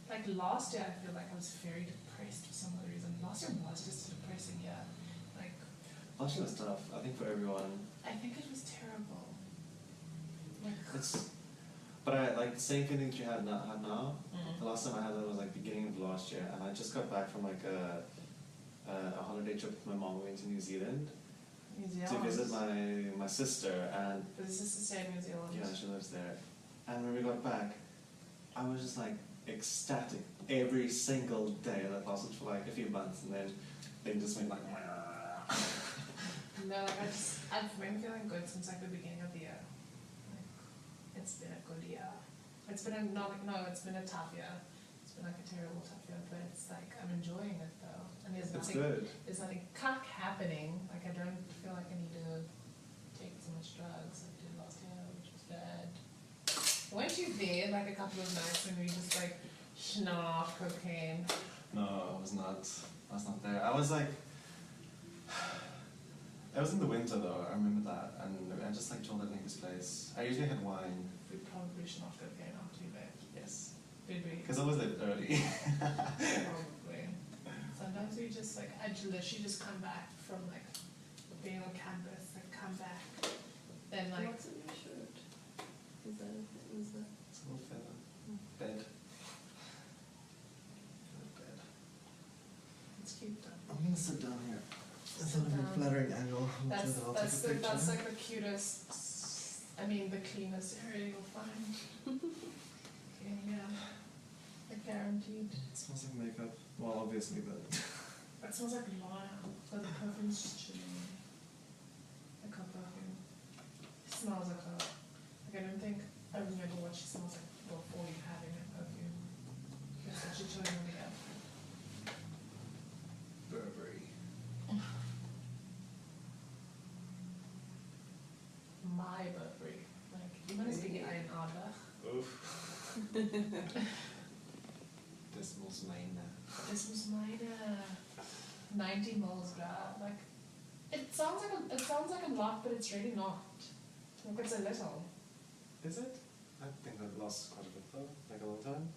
Like last year I feel like I was very depressed for some other reason. Last year was just a depressing year. Like Last year was tough, I think, for everyone. I think it was terrible. Like But I like the same feeling that you had now. Mhm. The last time I had that was like beginning of last year, and I just got back from like a holiday trip with my mom. We went to New Zealand New to Zealand. visit my sister, and But this is the same New Zealand. yeah, she lives there. And when we got back, I was just like ecstatic every single day. That lasted for like a few months, and then they just went like. No, like I've been feeling good since like the beginning of the year. Like it's been a good year. It's been it's been a tough year. It's been like a terrible tough year, but it's like I'm enjoying it though. And It's good. there's nothing cock happening. Like I don't feel like I need to take so much drugs like I did last year, which was bad. Weren't you there like a couple of nights when we just like schnoff cocaine? No, I was not. I was not there. I was like. It was in the winter though. I remember that, and I just like chilled at Nick's place. I usually had wine. We probably schnoff cocaine after you left. Yes. Did we? Because I was left early. Probably. Sometimes we just like I literally just come back from like being on campus, like come back, then like What's in your shirt? Is that a thing? Is that? It's a little feather. Bed. Bed. it's cute though. I'm gonna sit down here. It's Sit down. flattering angle. That's like the cutest. I mean the cleanest area you'll find. Okay, yeah. Like guaranteed. It smells like makeup. Well, obviously, but It smells like lime. But the perfume's just chilling. Like her perfume. It smells like her. Like I don't think I remember what she smells like before you having her perfume. That's what she told me about. Burberry. My Burberry. Like you must be ein Adler. Oof. This was mine. This was mine 90 mils grab. Like it sounds like a lot, but it's really not. Like it's a little. Is it? I think I've lost quite a bit though. Like a long time.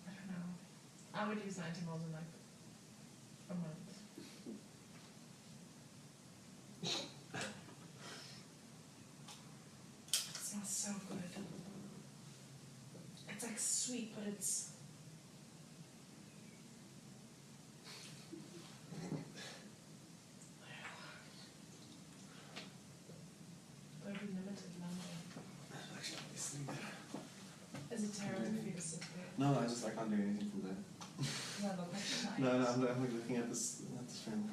I don't know. I would use 90 mils in like a month. It smells so good. It's like sweet, but it's. Very limited London. Actually, let me sleep. Is it terrible for you to sit there? No, I can't do anything from there. Does that look like a No, night? I'm like looking at this film.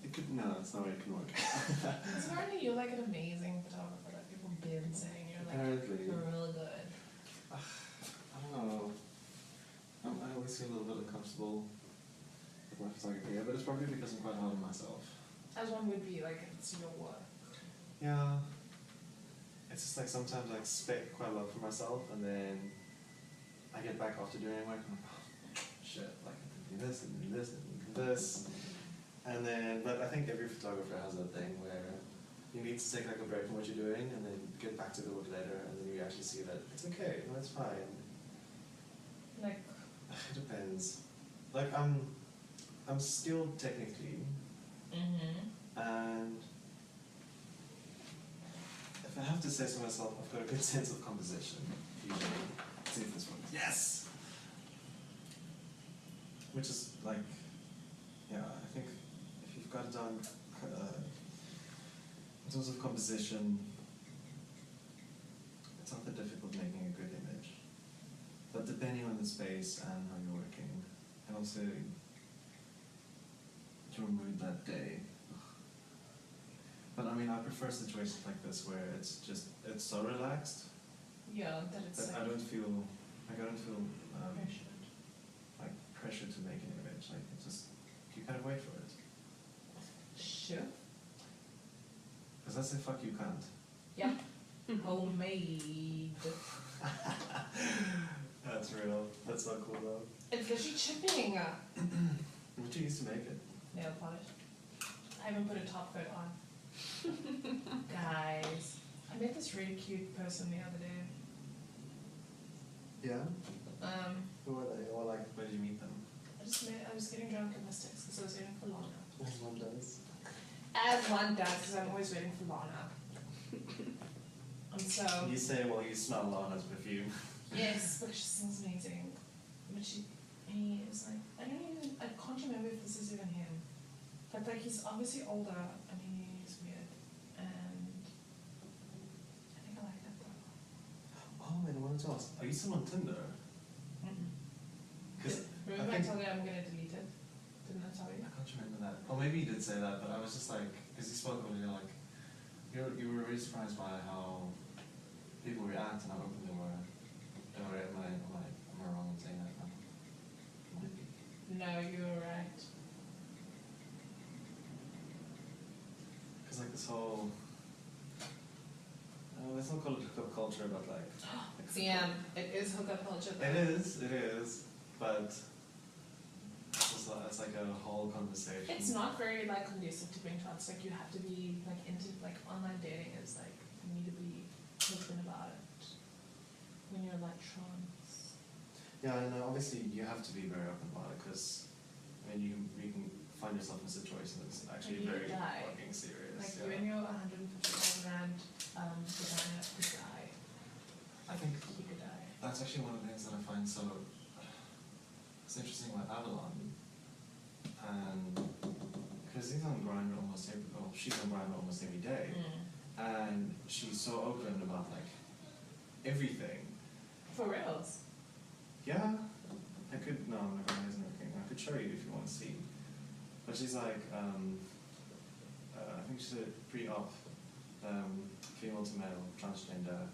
It could, no, it's not way it can work. Because apparently you're like an amazing photographer. Like people been saying you're like Apparently. you're really good. I don't know. I always feel a little bit uncomfortable with my photography, but it's probably because I'm quite hard on myself. As one would be, like it's your work. Yeah. It's just like sometimes I expect quite a lot from myself, and then I get back after doing work and I'm like, oh, shit, like I can do this and do this and do this. And then, but I think every photographer has that thing where you need to take like a break from what you're doing and then get back to the work later, and then you actually see that it's okay, no, it's fine. Like It depends. Like I'm skilled technically, and if I have to say so myself, I've got a good sense of composition. Usually, let's see if this one. Yes. Which is like, yeah, I think if you've got it down in terms of composition, it's not that difficult making a good image. But depending on the space and how you're working, and also your mood that day. But I mean, I prefer situations like this where it's so relaxed Yeah, that it's that like I don't feel pressured. like pressure to make an image. Like it's just you kind of wait for it. Sure. Because that's a fuck you can't. Yep. Homemade. That's real. That's so cool though. It's literally chipping. What you used to make it? Nail polish. I haven't put a top coat on. Guys, I met this really cute person the other day. Yeah. Um, Who are they? Or like, where did you meet them? I was getting drunk at Mystics because I was waiting for Lana. As one does. As one does, because I'm always waiting for Lana. And so, You say, well, you smell Lana's perfume. yes, because she smells amazing. But he is like, I can't remember if this is even him. But like, he's obviously older and he's weird. And I think I like that though. Oh, and I wanted to ask, are you still on Tinder? Because Remember I told you I'm gonna delete it? Didn't I tell you? I can't remember that. Or maybe you did say that, but I was just like, because you spoke earlier, like, you were really surprised by how people react and how open they were. Am I wrong in saying that? No, you were right. Because like this whole, let's not call it hookup culture, but like. Yeah, it is hookup culture though. It is, but it's like a whole conversation. It's not very like conducive to being trans. Like you have to be like into like online dating is like you need to be open about it when you're like trans. Yeah, and obviously you have to be very open about it because I mean you can find yourself in a situation that's actually Like, you very die. fucking serious. Like yeah. you and your 150,000 rand designer could die. I think He could die. that's actually one of the things that I find so it's interesting about Avalon, and because he's on Grindr almost every, well, she's on Grindr almost every day, and she's so open about like everything. For reals. Yeah, I could, no, I'm not gonna isn't working. I could show you if you want to see. But she's like, I think she's a pre-op, female to male, transgender,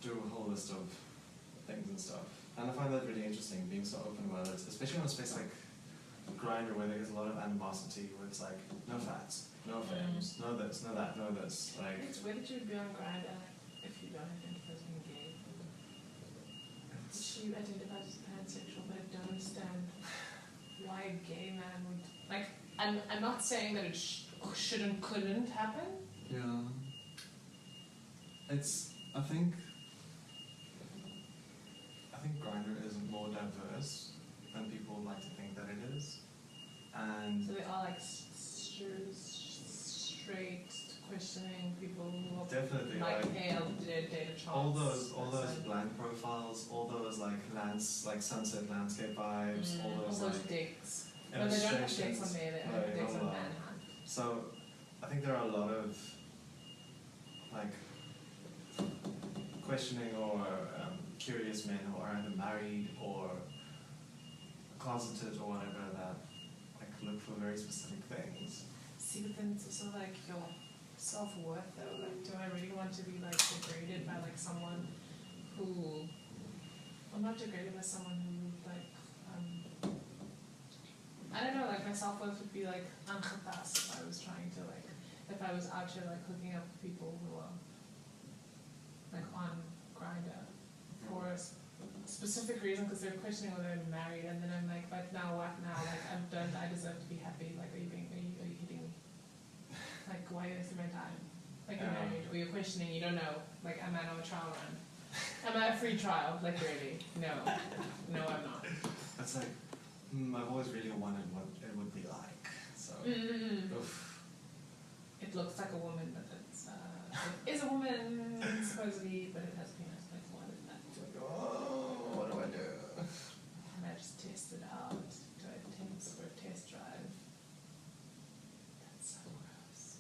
do a whole list of things and stuff. And I find that really interesting, being so open about it, especially on a space like Grindr where there's a lot of animosity, where it's like, no fats, no femmes, no this, no that, no this. Like, It's weird that you'd be on Grindr if you don't identify as being gay. She identifies as pansexual, but I don't understand why a gay man would like. I'm not saying that it shouldn't, couldn't happen. yeah. It's, I think Grindr is more diverse than people like to think that it is. And So they are like straight questioning people who are definitely like like pale, data trans. all those blank profiles, all those like sunset landscape vibes, all those like dicks. No, they don't have dicks on illustrations. there, they No, have dicks not on allowed. Manhunt. So I think there are a lot of like questioning or curious men who are either married or closeted or whatever that like look for very specific things. See, but then it's also like your self-worth though. Like, do I really want to be like degraded by like someone who, I'm not degraded by someone who like, I don't know, like my self-worth would be like ungepas if I was trying to like, if I was out here like hooking up with people who are like on Grindr for a specific reason because they're questioning whether I'm married, and then I'm like, but now what now? Like I deserve to be happy. Like are you hitting me? Like why is my time? Like you're married or you're questioning, you don't know. Like am I on a trial run? Am I a free trial? Like really? No, I'm not. That's like I've always really wondered what it would be like. So oof. It looks like a woman, but it is a woman supposedly, but it has penis. Like what is that? Like, oh, what do I do? And I just test it out. Do I test for a test drive? That's so gross.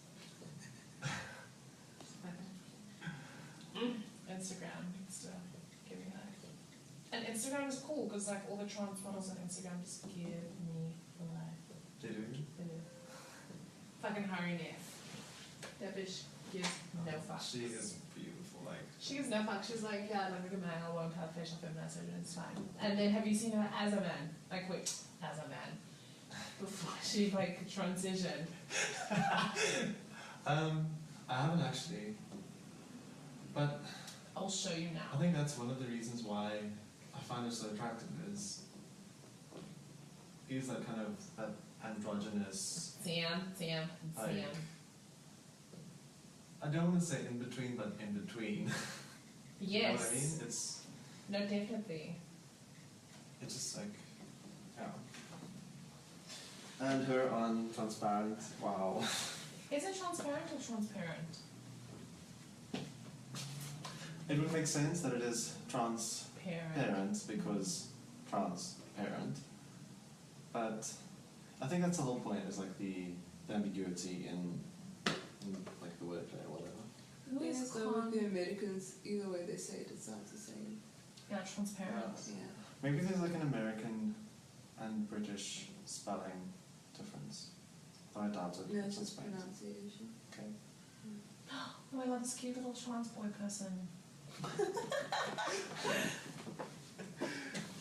Instagram needs to give me that. And Instagram is cool because like all the trans models on Instagram just give me life. They do? fucking Harry Neff. That bitch gives no fuck. She is beautiful, like. She gives no fuck. She's like, yeah, like a good man, I won't have facial feminization, it's fine. And then have you seen her as a man? Like, wait, as a man. Before she, like, transitioned. I haven't actually. But I'll show you I now. think that's one of the reasons why I find her so attractive is he's that kind of that androgynous. Sam. Like, I don't want to say in between, but in between. You know what I mean? Yes. It's No, definitely. just like, yeah. And her on Transparent, wow. Is it transparent or transparent? It would make sense that it is transparent because transparent. But I think that's the whole point, is like the ambiguity in like the wordplay or whatever. Who Yeah, is so with the Americans, either way they say it, it sounds the same. Yeah, transparent. Yeah. Maybe there's like an American and British spelling difference. Though I doubt it. No, at it's this just point. pronunciation. Okay. Oh my god, this cute little trans boy person.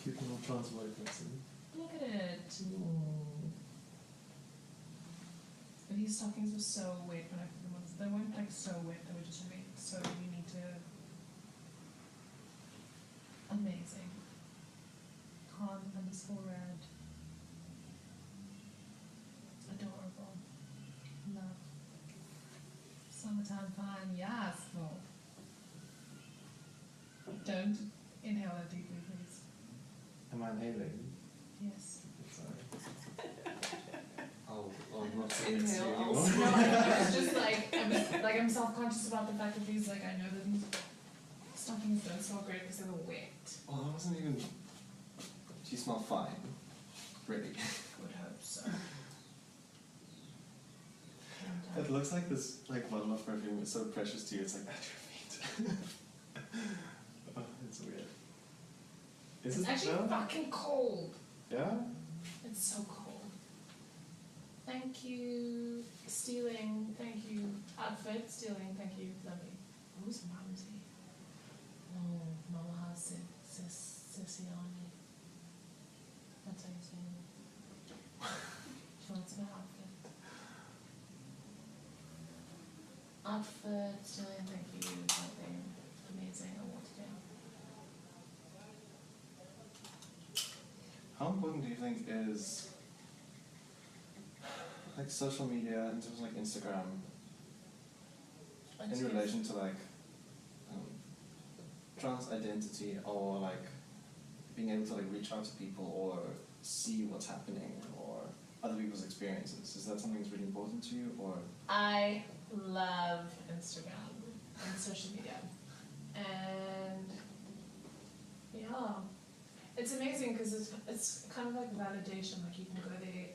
Cute little trans boy person. Look at it. But his stockings were so wet when I put them on. They weren't like so wet, they were just wet. So you need to. Amazing. Con_red. Adorable. Love. Summertime fun, yes. Well, don't inhale it deeply, please. Am I inhaling? Yes. Sorry. I'll not sit Inhale, next to you I'll anymore. No, I was just like, I'm self-conscious about the fact that these, like, I know that these stockings don't smell great because they were wet. Well, I wasn't even. She smelled fine. Really. Would hope so. It looks like this like bottle of perfume is so precious to you, it's like at your feet. Oh, it's weird. Is It's it actually though? fucking cold. Yeah? It's so cold. Thank you, stealing. Thank you, outfit, stealing. Thank you, lovely. Who's Mamsie? Oh, Mama Siciani. That's how you say it. She wants my outfit. Outfit, stealing. Thank you, lovely. Amazing. I want to do. How important do you think is like social media in terms of like Instagram in relation to like trans identity, or like being able to like reach out to people or see what's happening or other people's experiences? Is that something that's really important to you, or? I love Instagram and social media. And yeah, it's amazing because it's kind of like validation. Like you can go there,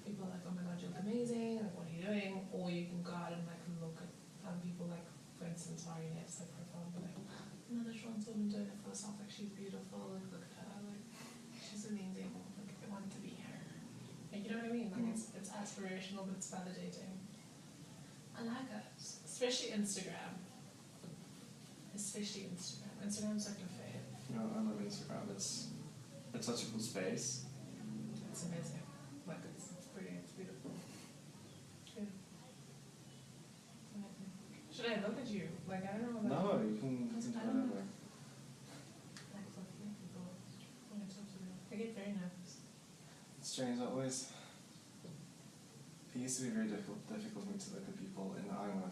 people are like, oh my god, you look amazing, like what are you doing? Or you can go out and like look at other people, like for instance, Ari Neff's like profile and be like, another trans woman doing it for herself, like she's beautiful, like look at her, like she's amazing, like I want to be her. Like, you know what I mean? Like it's aspirational, but it's validating. I like it, especially Instagram. Instagram's like my fave. No, I love Instagram. It's such a cool space. It's amazing. Like it's pretty, it's beautiful. Good. Amazing. Should I look at you? Like I don't know about No, you can do I don't know. whatever. Like looking at people when I talk to them. I get very nervous. It's strange, always. It used to be very difficult for me to look at people in the eye when I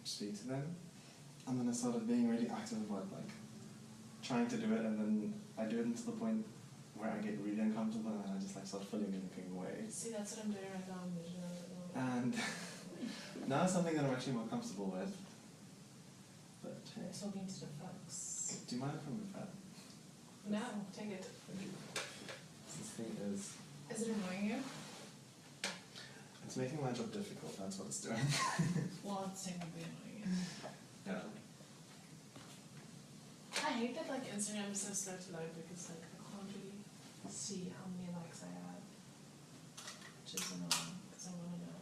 speak to them. And then I started being really active about like trying to do it, and then I do it to the point where I get really uncomfortable and I just like start feeling and looking away. See, that's what I'm doing right now. I'm visual. And now it's something that I'm actually more comfortable with. But hey, Talking to the folks. do you mind if I move that? No, take it. This thing is, Is it annoying you? it's making my job difficult, that's what it's doing. Well, it's technically annoying you. Yeah. I hate that like Instagram is so slow to load because like I can't really see how many likes I have, which is annoying because I want to know.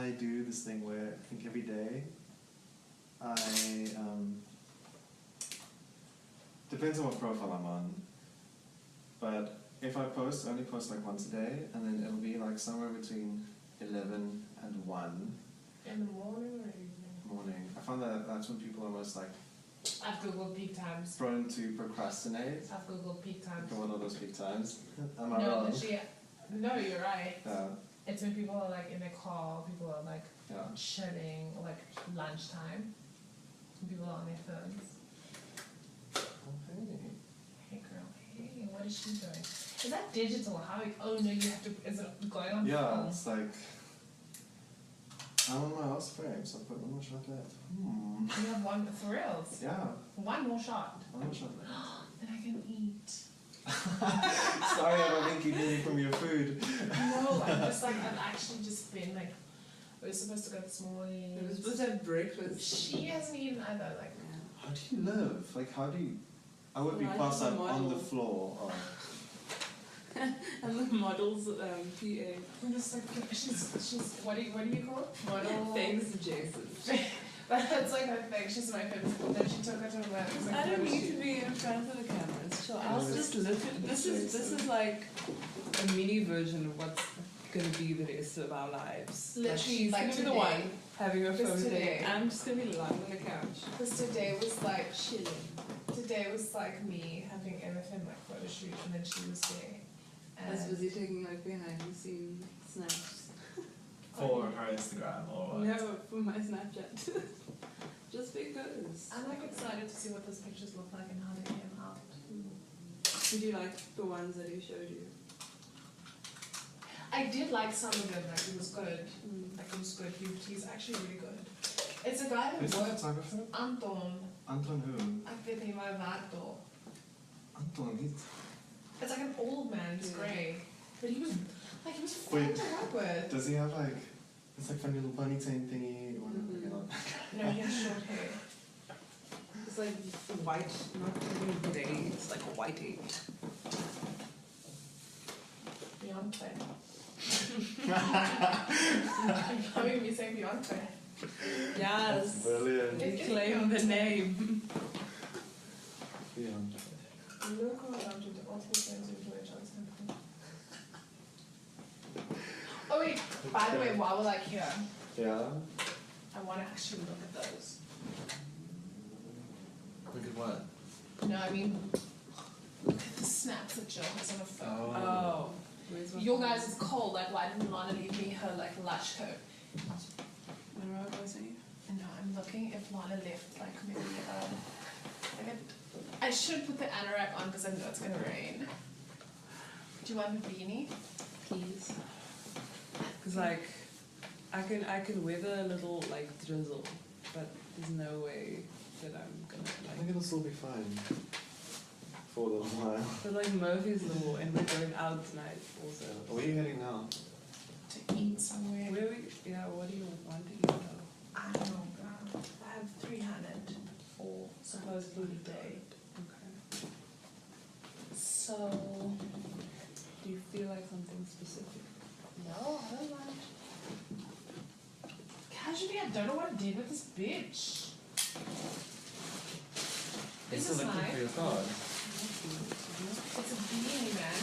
I do this thing where I think every day I depends on what profile I'm on, but if I post, I only post like once a day, and then it'll be like somewhere between 11 and 1 In the morning or evening? morning. I find that that's when people are most like I've googled peak times. prone to procrastinate. I've googled peak times. One of those peak times. Am I No, wrong? literally. No, you're right. Yeah, It's when people are like in their car, people are like yeah. chilling, or like lunchtime. When people are on their phones. Okay. Hey girl, hey, what is she doing? Is that digital? How? Oh no, you have to. Is it going on Yeah, film? it's like I'm on my last frame, so I've got one more shot left. You have one for reals. Yeah, One more shot. one more shot left. Then I can eat. Sorry, I don't think you need from your food. No, I'm just like I've actually just been like. We were supposed to go this morning. We were supposed to have breakfast. She hasn't eaten either. Like. How do you live? Like, how do you? I would be Well, I passed have a out on the model. floor. Oh. And the model's PA. I'm just like she's what do you call it? Model. Thanks, Jason. That's like her thing. She's my favorite. Then she took her to a like, I don't photo need shoot. to be in front of the camera. It's chill. I'll No, just look at this is like a mini version of what's gonna be the rest of our lives. Literally, she's like gonna be the today. one having her Just phone today. thing. I'm just gonna be lying on the couch. Because today was like Chilling. today was like me having MFM like photo shoot, and then she was there. I was busy taking like behind the scenes snaps. For her Instagram or what? No, for my Snapchat. Just because. I'm like excited to see what those pictures look like and how they came out. Did you like the ones that he showed you? I did like some of them. Like it was good. Like it was good. He's actually really good. It's a guy Who's that the works. photographer? Anton. Anton who? I think he might Varto. Anton, he's... It's like an old man. He's Yeah. grey, but he was fun Wait. to work with. Does he have like... It's like funny little bunny chain thingy or... Mhm. You know? No, he has short hair. It's like white, not even grey. It's like whitey. Beyonce. Are you me saying Beyonce? Yes. Brilliant. You claim the name. Yeah. Look around to the ultimate friends of Joy Johnson. Oh wait, by the way, while we're like here, Yeah? I want to actually look at those. Look at what? No, I mean, look at the snaps that Jill has on her phone. Oh. Where's my Your phone? guys is cold, like why didn't Lana leave me her like lush coat? What was I saying? No, I'm looking if Lana left like maybe like I should put the anorak on because I know it's gonna rain. Do you want a beanie? Please. Cause like, I can weather a little like drizzle, but there's no way that I'm gonna I like. think it'll still be fine. For a little while. But like Murphy's Law, and we're going out tonight also. Where are you heading now? To eat somewhere. Where we? Yeah. What do you want to eat though? I don't know, girl. I have 300 for supposedly the day. Okay. So, Do you feel like something specific? no, I don't mind. Casually, I don't know what I did with this bitch. This is nice. for your card. It's a beanie, man.